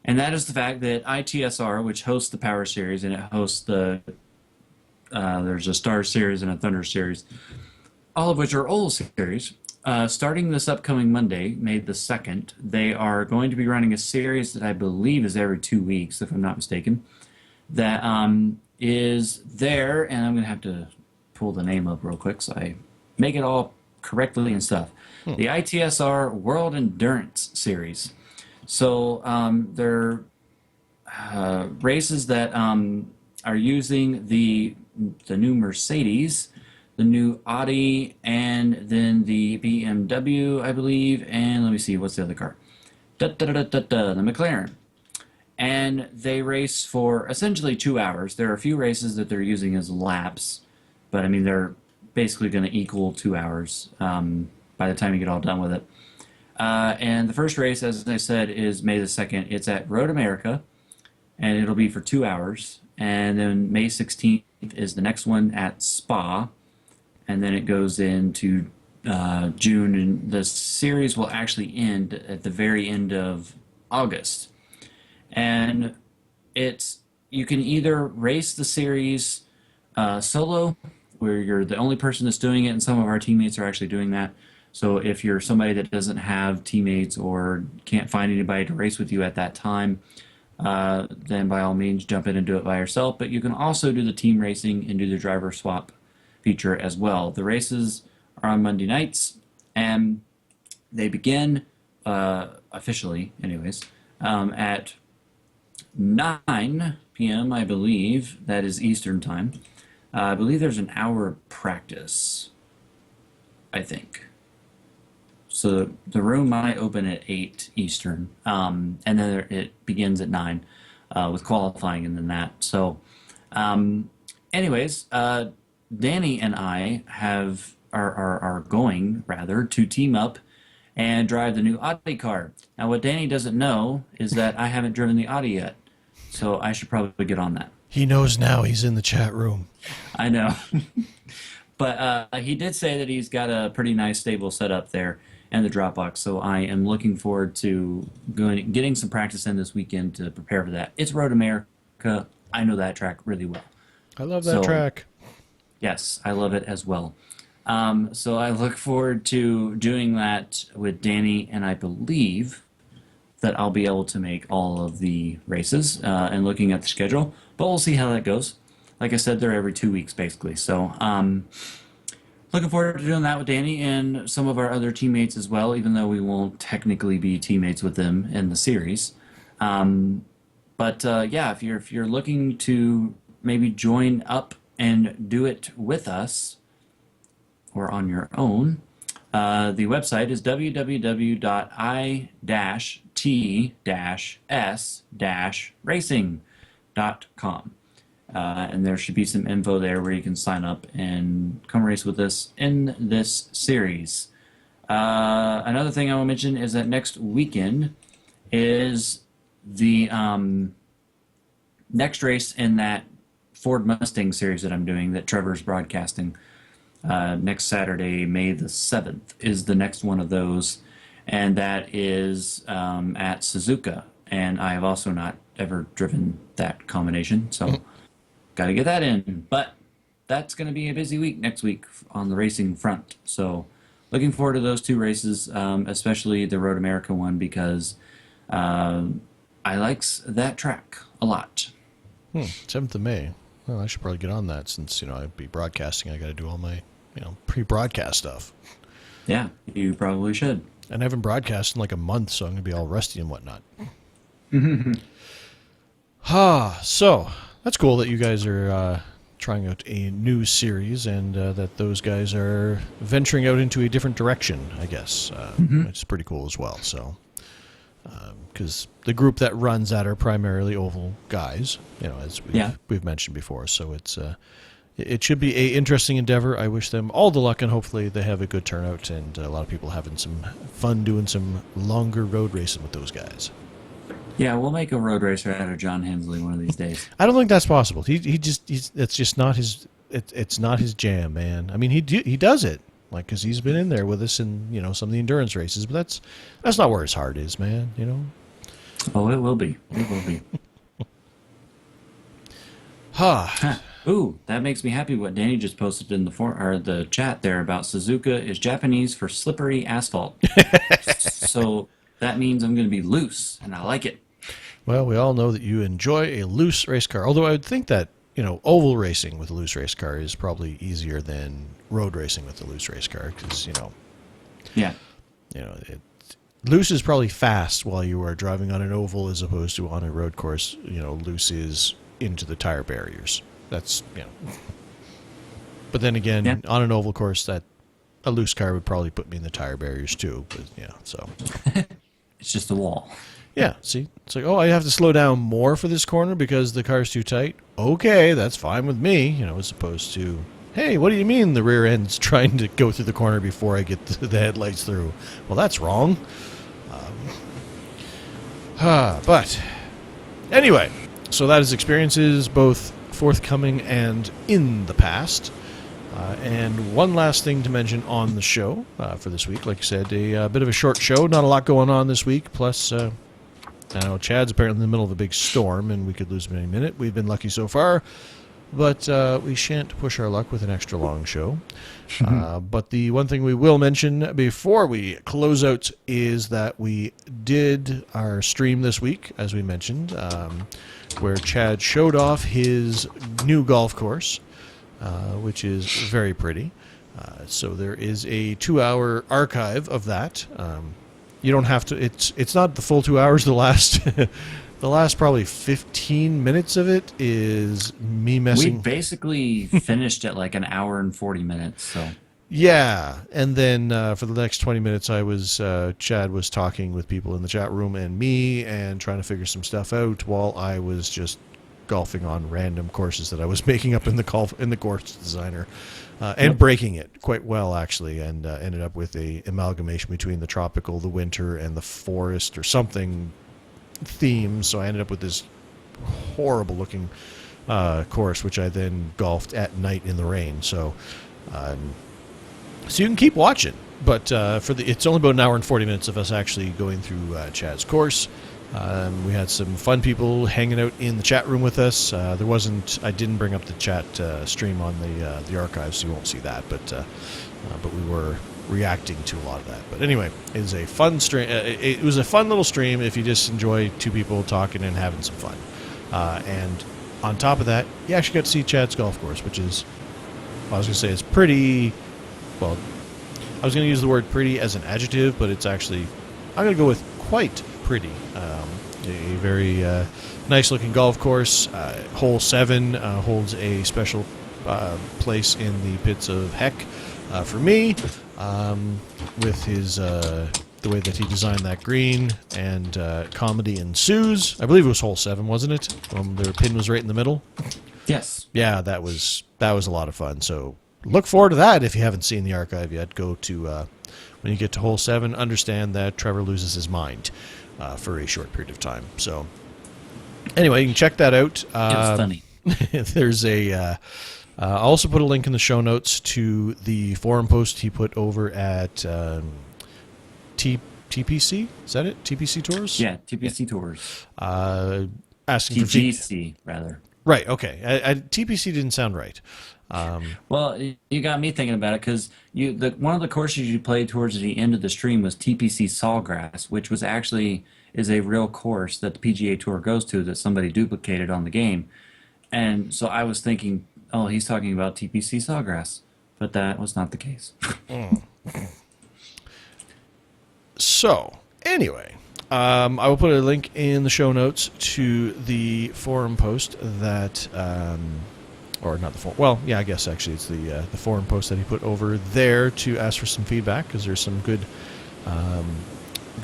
And that is the fact that ITSR, which hosts the Power Series, and it hosts there's a Star Series and a Thunder Series, all of which are old series. Starting this upcoming Monday, May the 2nd, they are going to be running a series that I believe is every 2 weeks, if I'm not mistaken, that is there, and I'm going to have to pull the name up real quick so I make it all correctly and stuff. The ITSR World Endurance Series. So they're races that are using the new Mercedes, the new Audi, and then the BMW, I believe, and let me see, what's the other car? The McLaren. And they race for essentially 2 hours. There are a few races that they're using as laps, but I mean, they're basically going to equal 2 hours by the time you get all done with it. And the first race, as I said, is May the 2nd. It's at Road America, and it'll be for 2 hours. And then May 16th is the next one at Spa, and then it goes into June, and the series will actually end at the very end of August. And you can either race the series solo, where you're the only person that's doing it, and some of our teammates are actually doing that. So if you're somebody that doesn't have teammates or can't find anybody to race with you at that time, then by all means jump in and do it by yourself. But you can also do the team racing and do the driver swap feature as well. The races are on Monday nights, and they begin officially, anyways, at 9 p.m. I believe that is Eastern time. I believe there's an hour of practice, I think. So the room might open at 8 Eastern, and then it begins at 9 with qualifying and then that. So, um, anyways, Danny and I are going rather to team up and drive the new Audi car. Now, what Danny doesn't know is that I haven't driven the Audi yet, so I should probably get on that. He knows now. He's in the chat room. I know. But he did say that he's got a pretty nice stable setup there and the Dropbox. So I am looking forward to getting some practice in this weekend to prepare for that. It's Road America. I know that track really well. I love that So track. yes, I love it as well. So I look forward to doing that with Danny, and I believe that I'll be able to make all of the races and looking at the schedule. But we'll see how that goes. Like I said, they're every 2 weeks basically. So looking forward to doing that with Danny and some of our other teammates as well, even though we won't technically be teammates with them in the series. But yeah, if you're looking to maybe join up and do it with us or on your own, the website is www.i-t-s-racing.com. And there should be some info there where you can sign up and come race with us in this series. Another thing I will mention is that next weekend is the next race in that Ford Mustang series that I'm doing that Trevor's broadcasting. Next Saturday, May the 7th, is the next one of those. And that is at Suzuka. And I have also not ever driven that combination. So got to get that in. But that's going to be a busy week next week on the racing front. So looking forward to those two races, especially the Road America one, because I likes that track a lot. 7th of May. Well, I should probably get on that since, I'd be broadcasting. I got to do all my, pre-broadcast stuff. Yeah, you probably should. And I haven't broadcast in like a month, so I'm going to be all rusty and whatnot. So that's cool that you guys are trying out a new series and that those guys are venturing out into a different direction, I guess. It's pretty cool as well. So, because the group that runs that are primarily oval guys, as we've mentioned before. So it should be a interesting endeavor. I wish them all the luck, and hopefully they have a good turnout and a lot of people having some fun doing some longer road racing with those guys. Yeah, we'll make a road racer out of John Hensley one of these days. I don't think that's possible. It's just not his. It's not his jam, man. I mean, he does it because he's been in there with us in some of the endurance races, but that's not where his heart is, man. Oh, it will be. It will be. Ooh, that makes me happy. What Danny just posted in the chat there about Suzuka is Japanese for slippery asphalt. So that means I'm going to be loose, and I like it. Well, we all know that you enjoy a loose race car. Although I would think that oval racing with a loose race car is probably easier than road racing with a loose race car because yeah, loose is probably fast while you are driving on an oval as opposed to on a road course. Loose is into the tire barriers. That's But then again, on an oval course, that a loose car would probably put me in the tire barriers too. But so it's just a wall. Yeah, see? It's like, I have to slow down more for this corner because the car's too tight. Okay, that's fine with me, as opposed to, hey, what do you mean the rear end's trying to go through the corner before I get the headlights through? Well, that's wrong. But anyway, so that is experiences both forthcoming and in the past. And one last thing to mention on the show for this week. Like I said, a bit of a short show. Not a lot going on this week. Plus, I know Chad's apparently in the middle of a big storm, and we could lose him any minute. We've been lucky so far. But we shan't push our luck with an extra long show. But the one thing we will mention before we close out is that we did our stream this week, as we mentioned, where Chad showed off his new golf course, which is very pretty. So there is a 2-hour archive of that. You don't have to. It's not the full 2 hours. The last The last probably 15 minutes of it is me We messing. basically finished at like an hour and 40 minutes. So Yeah, and then for the next 20 minutes, I was Chad was talking with people in the chat room and me, and trying to figure some stuff out while I was just golfing on random courses that I was making up in the course designer, and yep. breaking it quite well actually, and ended up with a amalgamation between the tropical, the winter, and the forest or something theme. So I ended up with this horrible looking course, which I then golfed at night in the rain. Um, so you can keep watching, but it's only about an hour and 40 minutes of us actually going through Chad's course. We had some fun people hanging out in the chat room with us. I didn't bring up the chat stream on the archives, so you won't see that. But we were reacting to a lot of that. But anyway, it was a fun stream. It was a fun little stream if you just enjoy two people talking and having some fun. And on top of that, you actually got to see Chad's golf course, which is, I was going to say, it's pretty. Well, I was going to use the word pretty as an adjective, but it's actually, I'm going to go with quite pretty. A very nice looking golf course. Hole 7 holds a special place in the pits of heck for me, with his the way that he designed that green, and comedy ensues. I believe it was hole 7, wasn't it? The pin was right in the middle. Yes. Yeah, that was a lot of fun. So look forward to that if you haven't seen the archive yet. Go to when you get to hole 7, understand that Trevor loses his mind for a short period of time. So anyway, you can check that out. It was funny. There's I'll also put a link in the show notes to the forum post he put over at TPC. Is that it? TPC Tours? Yeah, TPC Tours. Asking for TGC, rather. Right, okay. TPC didn't sound right. Well, you got me thinking about it because one of the courses you played towards the end of the stream was TPC Sawgrass, which is a real course that the PGA Tour goes to that somebody duplicated on the game. And so I was thinking, oh, he's talking about TPC Sawgrass, but that was not the case. So, anyway, I will put a link in the show notes to the forum post that, or not the forum. Well, yeah, I guess actually it's the forum post that he put over there to ask for some feedback, because there's some good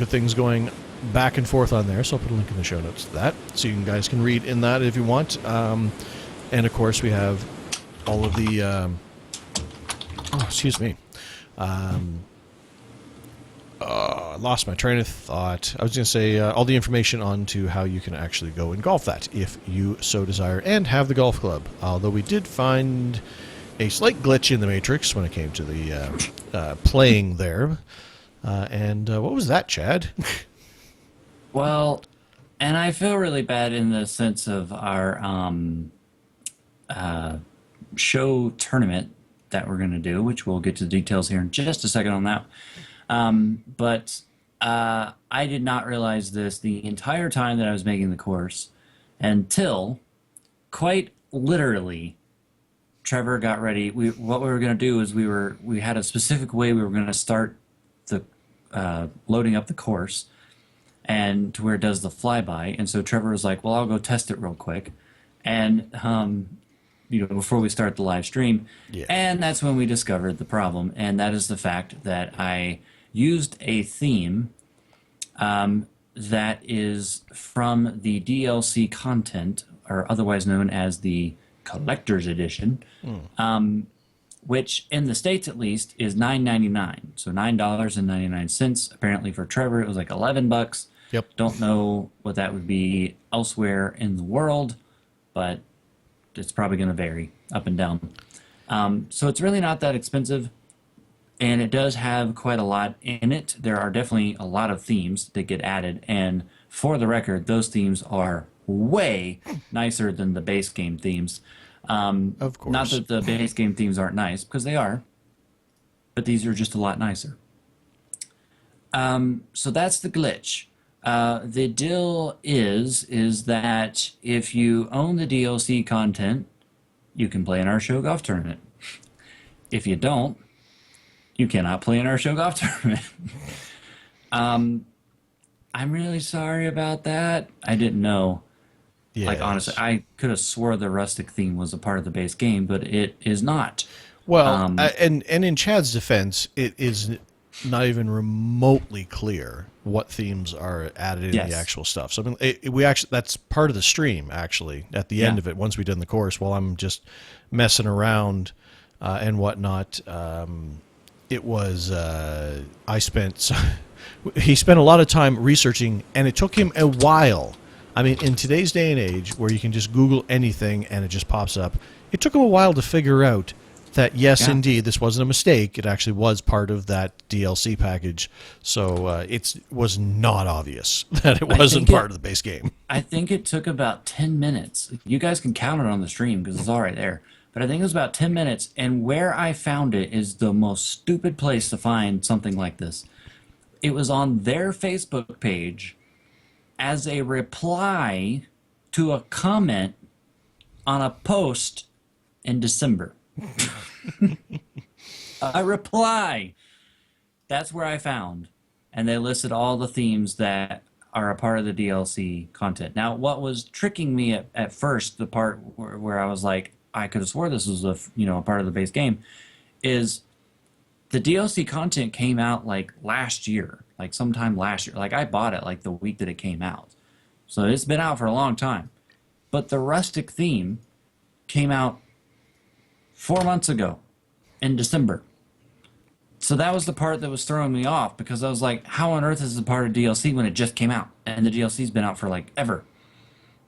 things going back and forth on there. So I'll put a link in the show notes to that, so you guys can read in that if you want. And of course, we have all of the. Excuse me. I lost my train of thought. I was going to say all the information on to how you can actually go and golf that if you so desire and have the golf club. Although we did find a slight glitch in the matrix when it came to the playing there. And what was that, Chad? Well, and I feel really bad in the sense of our show tournament that we're going to do, which we'll get to the details here in just a second on that. But I did not realize this the entire time that I was making the course until, quite literally, Trevor got ready. What we were going to do is we had a specific way we were going to start the loading up the course, and to where it does the flyby. And so Trevor was like, "Well, I'll go test it real quick," and before we start the live stream. Yeah. And that's when we discovered the problem, and that is the fact that I used a theme that is from the DLC content, or otherwise known as the Collector's Edition, which in the States at least is $9.99. So $9.99. Apparently for Trevor it was like $11. Yep. Don't know what that would be elsewhere in the world, but it's probably going to vary up and down. So it's really not that expensive, and it does have quite a lot in it. There are definitely a lot of themes that get added, and for the record, those themes are way nicer than the base game themes. Of course. Not that the base game themes aren't nice, because they are, but these are just a lot nicer. So that's the glitch. The deal is that if you own the DLC content, you can play in our show golf tournament. If you don't, you cannot play in our show golf tournament. I'm really sorry about that. I didn't know. Like honestly, Yes. I could have swore the rustic theme was a part of the base game, but it is not. Well, Um, and in Chad's defense, it is not even remotely clear what themes are added in the yes. actual stuff. So I mean, we actually that's part of the stream actually at the end Yeah. of it. Once we've done the course, while I'm just messing around and whatnot, it was I spent he spent a lot of time researching, and it took him a while. I mean, in today's day and age, where you can just Google anything and it just pops up, it took him a while to figure out that yes, Yeah. indeed, this wasn't a mistake. It actually was part of that DLC package. So it was not obvious that it I wasn't think part it of the base game. I think it took about 10 minutes. You guys can count it on the stream because it's all right there. But I think it was about 10 minutes. And where I found it is the most stupid place to find something like this. It was on their Facebook page as a reply to a comment on a post in December. A reply. That's where I found. And they listed all the themes that are a part of the DLC content. Now, what was tricking me at first, the part where I was like, I could have swore this was a part of the base game, is the DLC content came out like last year, like sometime last year. Like I bought it like the week that it came out. So it's been out for a long time. But the rustic theme came out 4 months ago in December. So that was the part that was throwing me off because I was like, how on earth is it part of DLC when it just came out? And the DLC's been out for like ever.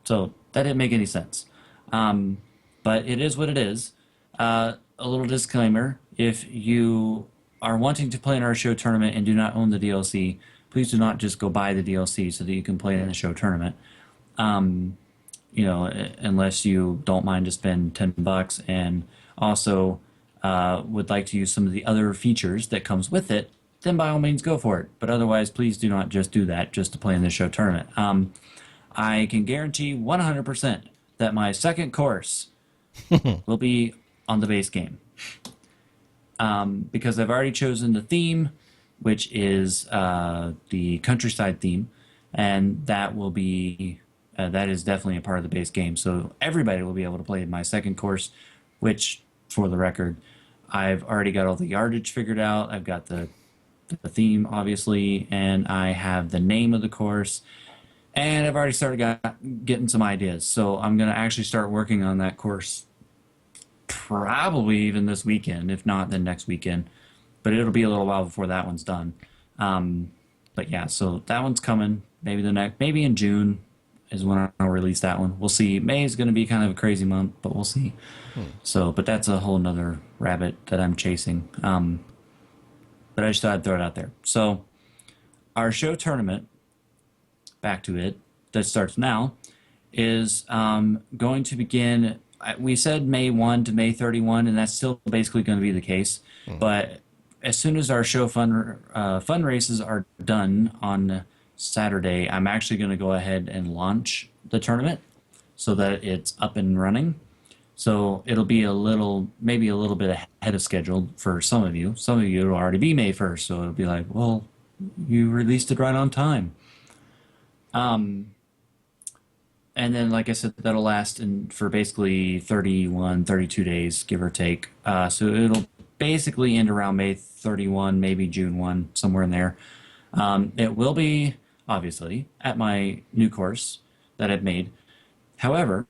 So that didn't make any sense. But it is what it is. A little disclaimer if you are wanting to play in our show tournament and do not own the DLC, please do not just go buy the DLC so that you can play in the show tournament. Unless you don't mind to spend $10 and also would like to use some of the other features that comes with it, then by all means go for it. But otherwise, please do not just do that just to play in the show tournament. I can guarantee 100% that my second course will be on the base game because I've already chosen the theme, which is the countryside theme, and that is definitely a part of the base game. So everybody will be able to play in my second course, which, for the record, I've already got all the yardage figured out. I've got the theme, obviously, and I have the name of the course. And I've already started getting some ideas. So I'm going to actually start working on that course probably even this weekend, if not then next weekend. But it'll be a little while before that one's done. But yeah, so that one's coming. Maybe in June is when I'll release that one. We'll see. May is going to be kind of a crazy month, but we'll see. So, but that's a whole nother rabbit that I'm chasing. But I just thought I'd throw it out there. So our show tournament, back to it, that starts now, is going to begin. We said May 1 to May 31, and that's still basically going to be the case. But as soon as our show fun races are done on Saturday, I'm actually going to go ahead and launch the tournament so that it's up and running. So it'll be maybe a little bit ahead of schedule for some of you. Some of you will already be May 1st, so it'll be like, well, you released it right on time. And then, like I said, that'll last for basically 31, 32 days, give or take. So it'll basically end around May 31, maybe June 1, somewhere in there. It will be, obviously, at my new course that I've made. However,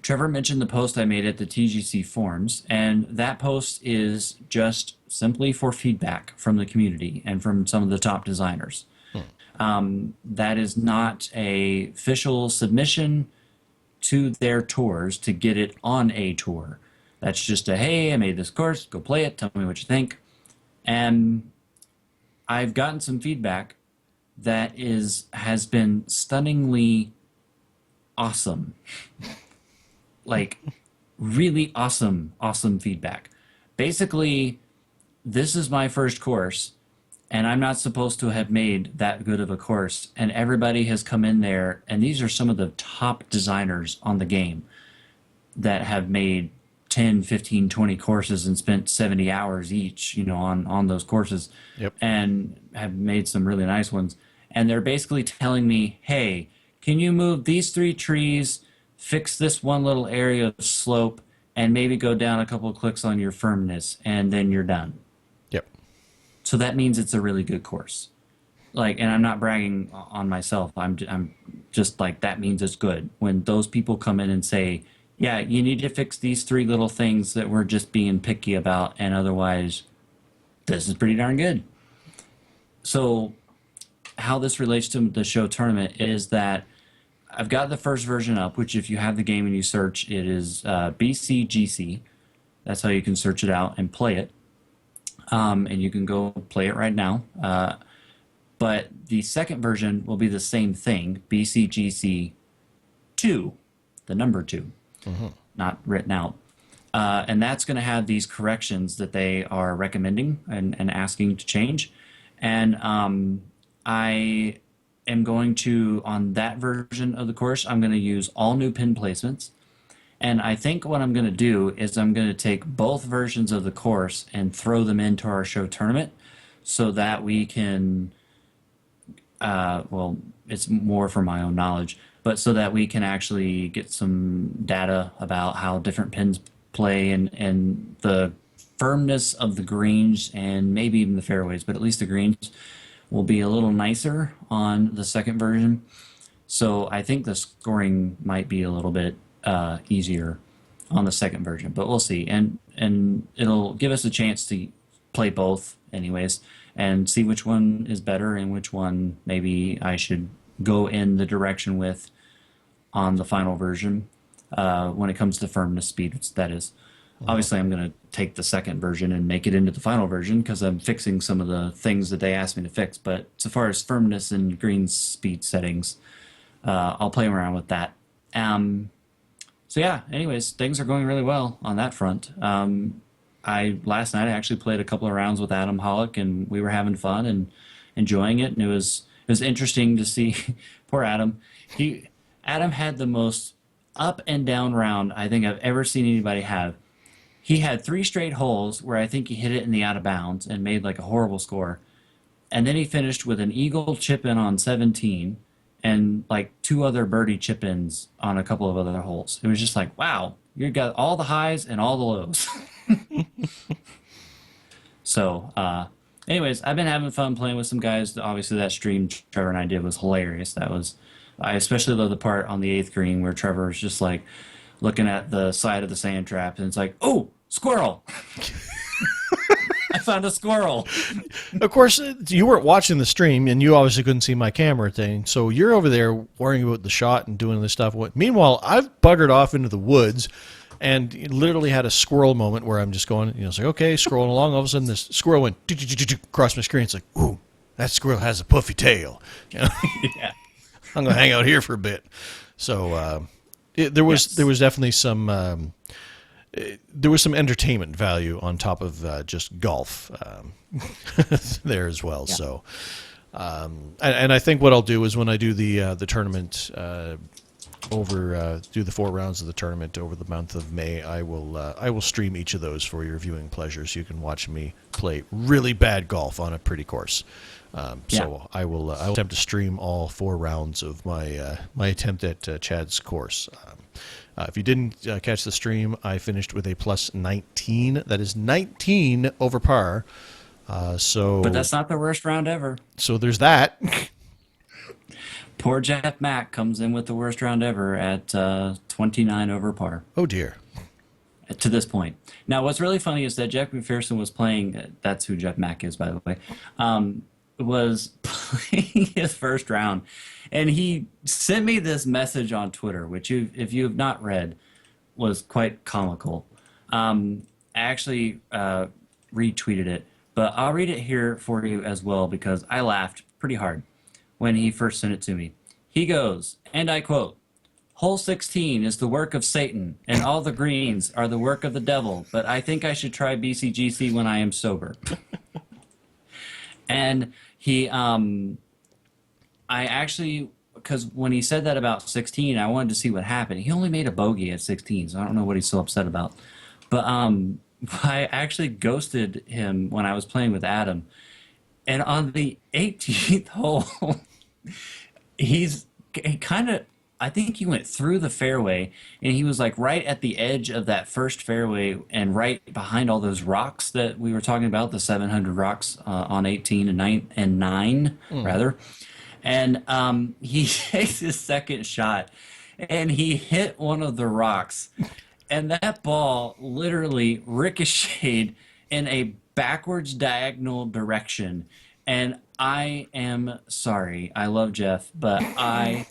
Trevor mentioned the post I made at the TGC forums, and that post is just simply for feedback from the community and from some of the top designers. That is not a official submission to their tours to get it on a tour. That's just hey, I made this course, go play it, tell me what you think. And I've gotten some feedback that has been stunningly awesome. Like really awesome feedback. Basically, this is my first course and I'm not supposed to have made that good of a course. And everybody has come in there, and these are some of the top designers on the game that have made 10, 15, 20 courses and spent 70 hours each, on those courses Yep. and have made some really nice ones. and they're basically telling me, hey, can you move these three trees, fix this one little area of slope, and maybe go down a couple of clicks on your firmness, and then you're done. Yep. So that means it's a really good course. Like, and I'm not bragging on myself. I'm just like, that means it's good. When those people come in and say, yeah, you need to fix these three little things that we're just being picky about, and otherwise, this is pretty darn good. So how this relates to the show tournament is that I've got the first version up, which if you have the game and you search, it is BCGC. That's how you can search it out and play it. And you can go play it right now. But the second version will be the same thing, BCGC 2, the number 2, not written out. And that's going to have these corrections that they are recommending and asking to change. And I am going to, on that version of the course, I'm going to use all new pin placements. And I think what I'm going to do is I'm going to take both versions of the course and throw them into our show tournament so that we can, well, it's more for my own knowledge, but so that we can actually get some data about how different pins play and the firmness of the greens and maybe even the fairways, but at least the greens will be a little nicer on the second version. So I think the scoring might be a little bit easier on the second version, but we'll see. And it'll give us a chance to play both anyways and see which one is better and which one maybe I should go in the direction with on the final version when it comes to firmness speed, that is. Obviously, I'm going to take the second version and make it into the final version because I'm fixing some of the things that they asked me to fix. But so far as firmness and green speed settings, I'll play around with that. So yeah, anyways, things are going really well on that front. Last night I actually played a couple of rounds with Adam Hollick, and we were having fun and enjoying it. And it was interesting to see poor Adam. Adam had the most up and down round I think I've ever seen anybody have. He had 3 straight holes where I think he hit it in the out of bounds and made like a horrible score. And then he finished with an eagle chip in on 17 and like 2 other birdie chip ins on a couple of other holes. It was just like, wow, you got all the highs and all the lows. So, anyways, I've been having fun playing with some guys. Obviously, that stream Trevor and I did was hilarious. I especially love the part on the 8th green where Trevor is just like looking at the side of the sand trap and it's like, oh, squirrel. I found a squirrel. Of course, you weren't watching the stream, and you obviously couldn't see my camera thing. So you're over there worrying about the shot and doing this stuff. Meanwhile, I've buggered off into the woods and literally had a squirrel moment where I'm just going, it's like, okay, scrolling along. All of a sudden, this squirrel went across my screen. It's like, ooh, that squirrel has a puffy tail. Yeah. I'm going to hang out here for a bit. So there was definitely some there was some entertainment value on top of just golf there as well. Yeah. So and I think what I'll do is when I do the tournament do the 4 rounds of the tournament over the month of May, I will stream each of those for your viewing pleasure, so you can watch me play really bad golf on a pretty course. So I will attempt to stream all 4 rounds of my attempt at Chad's course. If you didn't catch the stream, I finished with a plus 19. That is 19 over par. But that's not the worst round ever. So there's that. Poor Jeff Mack comes in with the worst round ever at 29 over par. Oh, dear. To this point. Now, what's really funny is that Jack McPherson was playing, that's who Jeff Mack is, by the way, was playing his first round. And he sent me this message on Twitter, which if you have not read, was quite comical. I actually retweeted it, but I'll read it here for you as well because I laughed pretty hard when he first sent it to me. He goes, and I quote, "Hole 16 is the work of Satan, and all the greens are the work of the devil, but I think I should try BCGC when I am sober." And he, I actually, because when he said that about 16, I wanted to see what happened. He only made a bogey at 16, so I don't know what he's so upset about. But I actually ghosted him when I was playing with Adam. And on the 18th hole, He kind of, I think he went through the fairway and he was like right at the edge of that first fairway and right behind all those rocks that we were talking about, the 700 rocks on 18 and 9 rather. And he takes his second shot and he hit one of the rocks. And that ball literally ricocheted in a backwards diagonal direction. And I am sorry. I love Jeff, but I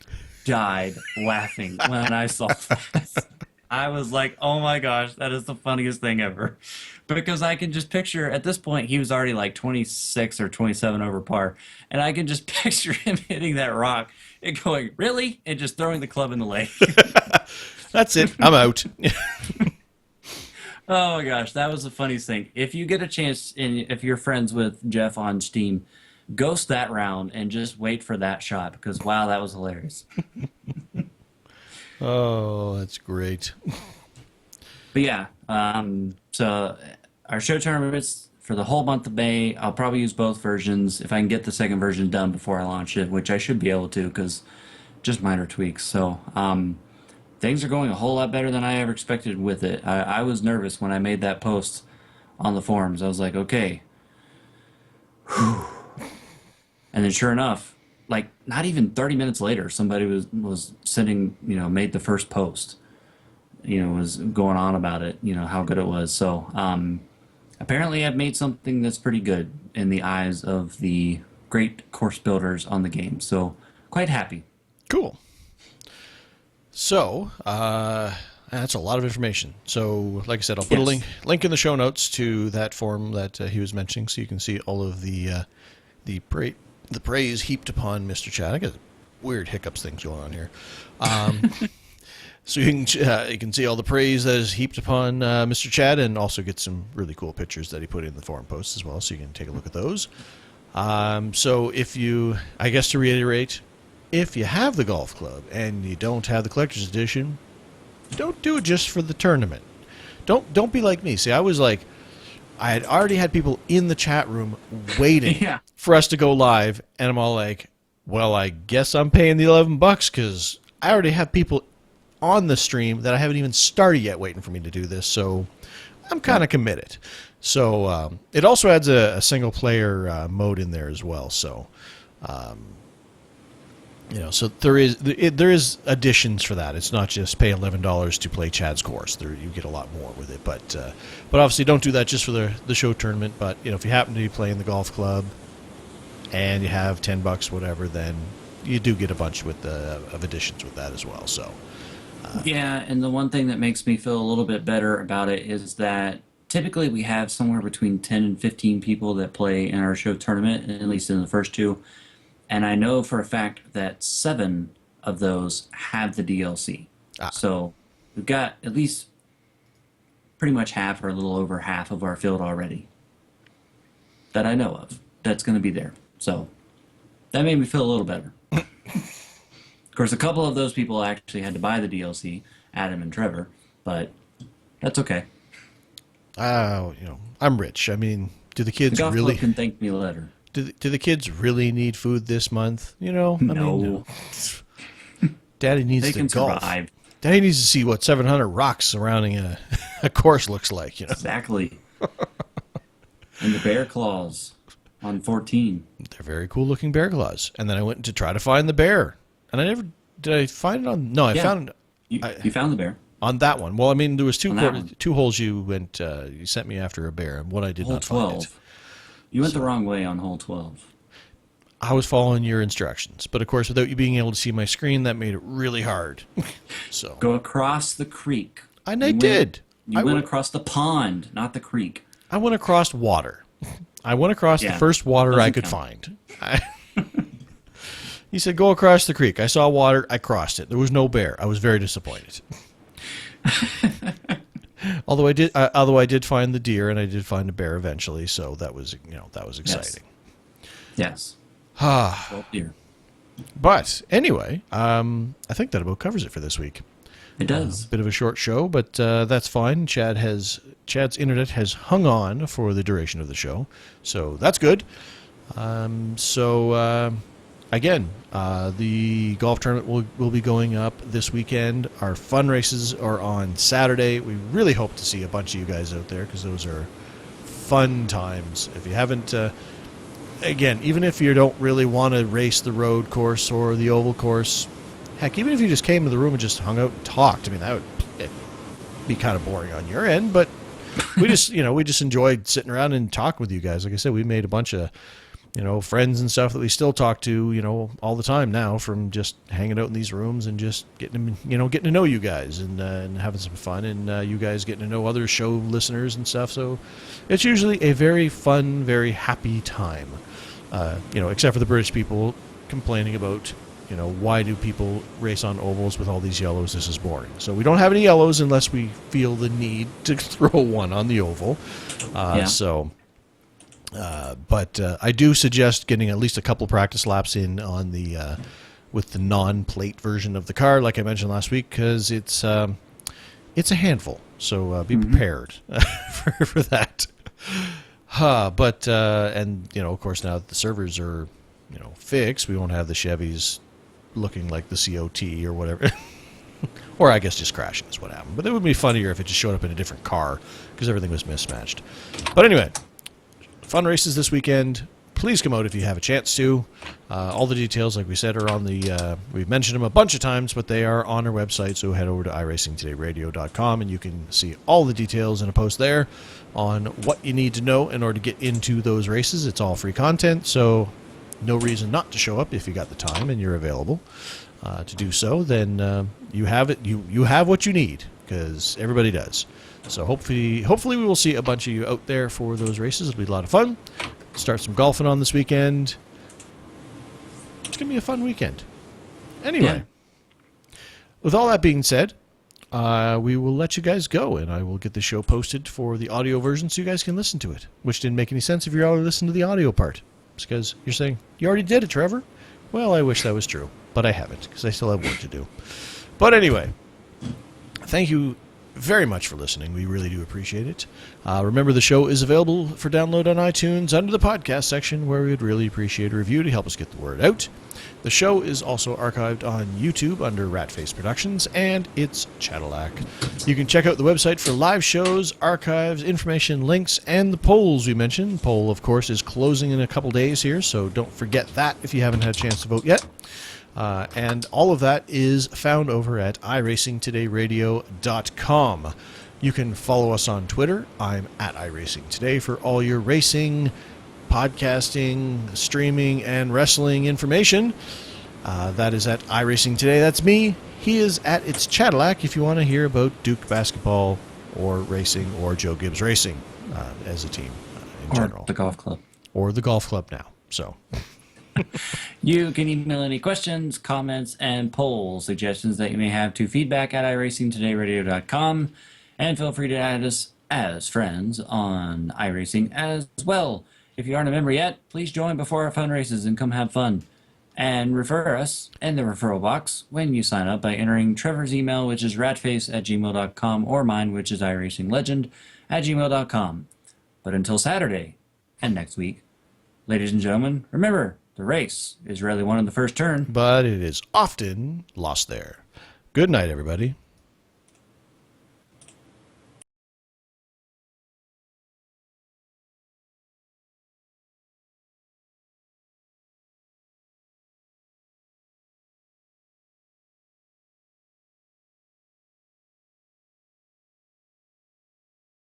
died laughing when I saw that. I was like, oh my gosh, that is the funniest thing ever. Because I can just picture at this point, he was already like 26 or 27 over par. And I can just picture him hitting that rock and going, really? And just throwing the club in the lake. That's it. I'm out. Oh my gosh, that was the funniest thing. If you get a chance, and if you're friends with Jeff on Steam, ghost that round and just wait for that shot because wow, that was hilarious. Oh, that's great. But yeah, so our show tournaments for the whole month of May, I'll probably use both versions if I can get the second version done before I launch it, which I should be able to because just minor tweaks. So things are going a whole lot better than I ever expected with it. I was nervous when I made that post on the forums. I was like, okay. And then sure enough, like not even 30 minutes later, somebody was sending, made the first post, was going on about it, how good it was. So apparently I've made something that's pretty good in the eyes of the great course builders on the game. So quite happy. Cool. So, that's a lot of information. So, like I said, I'll put a link in the show notes to that forum that he was mentioning, so you can see all of the praise heaped upon Mr. Chad. I got weird hiccups things going on here. So you can see all the praise that is heaped upon Mr. Chad, and also get some really cool pictures that he put in the forum posts as well. So you can take a look at those. So I guess to reiterate, if you have the golf club and you don't have the collector's edition, don't do it just for the tournament. Don't be like me. See, I was like, I had already had people in the chat room waiting for us to go live, and I'm all like, well, I guess I'm paying the $11 because I already have people on the stream that I haven't even started yet waiting for me to do this, so I'm kind of committed. So it also adds a single player mode in there as well. So so there is additions for that. It's not just pay $11 to play Chad's course. You get a lot more with it. But obviously don't do that just for the show tournament. But if you happen to be playing the golf club and you have $10, whatever, then you do get a bunch of additions with that as well. So yeah, and the one thing that makes me feel a little bit better about it is that typically we have somewhere between 10 and 15 people that play in our show tournament, at least in the first two. And I know for a fact that 7 of those have the DLC. So we've got at least pretty much half or a little over half of our field already that I know of that's going to be there. So that made me feel a little better. Of course, a couple of those people actually had to buy the DLC, Adam and Trevor, but that's okay. I'm rich. I mean, do the kids the golf really club can thank me later? Do the kids really need food this month? No. Daddy needs They to can golf. survive. Daddy needs to see what 700 rocks surrounding a course looks like. Exactly. And the bear claws on 14. They're very cool looking bear claws. And then I went to try to find the bear, and did I find it on? No, I found it. You found the bear on that one. Well, I mean, there was two holes you sent me after a bear, and one I did not find it. You went the wrong way on hole 12. I was following your instructions, but of course, without you being able to see my screen, that made it really hard. So go across the creek. And I did. You went across the pond, not the creek. I went across water. I went across the first water I could find. He said, go across the creek. I saw water. I crossed it. There was no bear. I was very disappointed. Although I did find the deer, and I did find a bear eventually, so that was exciting. Yes. Well, deer. But anyway, I think that about covers it for this week. It does. A bit of a short show, but that's fine. Chad's internet has hung on for the duration of the show, so that's good. I again, the golf tournament will be going up this weekend. Our fun races are on Saturday. We really hope to see a bunch of you guys out there because those are fun times. If you haven't, again, even if you don't really want to race the road course or the oval course, heck, even if you just came to the room and just hung out and talked, I mean, that would be kind of boring on your end, but we just, we just enjoyed sitting around and talking with you guys. Like I said, we made a bunch of, friends and stuff that we still talk to, all the time now from just hanging out in these rooms and just getting to know you guys and having some fun and you guys getting to know other show listeners and stuff. So it's usually a very fun, very happy time, except for the British people complaining about, why do people race on ovals with all these yellows? This is boring. So we don't have any yellows unless we feel the need to throw one on the oval. But I do suggest getting at least a couple practice laps in on the with the non-plate version of the car, like I mentioned last week, because it's a handful. So be prepared for that. And of course, now that the servers are fixed, we won't have the Chevys looking like the COT or whatever. Or I guess just crashing is what happened. But it would be funnier if it just showed up in a different car because everything was mismatched. But anyway, fun races this weekend. Please come out if you have a chance to. All the details, like we said, are on the... we've mentioned them a bunch of times, but they are on our website, so head over to iRacingTodayRadio.com and you can see all the details in a post there on what you need to know in order to get into those races. It's all free content, so no reason not to show up if you got the time and you're available to do so. Then you have it. You have what you need, because everybody does. So hopefully we will see a bunch of you out there for those races. It'll be a lot of fun. Start some golfing on this weekend. It's going to be a fun weekend. Anyway, with all that being said, we will let you guys go, and I will get the show posted for the audio version so you guys can listen to it, which didn't make any sense if you're already listening to the audio part. It's because you're saying, you already did it, Trevor. Well, I wish that was true, but I haven't, because I still have work to do. But anyway, thank you very much for listening. We really do appreciate it. Remember, the show is available for download on iTunes under the podcast section, where we would really appreciate a review to help us get the word out. The show is also archived on YouTube under Ratface Productions, and it's Cadillac. You can check out the website for live shows, archives, information, links, and the polls we mentioned. Poll, of course, is closing in a couple days here, so don't forget that if you haven't had a chance to vote yet. And all of that is found over at iRacingTodayRadio.com. You can follow us on Twitter. I'm at iRacingToday for all your racing, podcasting, streaming, and wrestling information. That is at iRacing Today. That's me. He is at It's Cadillac if you want to hear about Duke basketball or racing or Joe Gibbs Racing as a team in general. Or the golf club. Or the golf club now. So... You can email any questions, comments, and poll suggestions that you may have to feedback at iRacingTodayRadio.com, and feel free to add us as friends on iRacing as well. If you aren't a member yet, please join before our fun races and come have fun. And refer us in the referral box when you sign up by entering Trevor's email, which is ratface@gmail.com, or mine, which is iRacingLegend@gmail.com. But until Saturday and next week, ladies and gentlemen, remember, the race is rarely won in the first turn, but it is often lost there. Good night, everybody.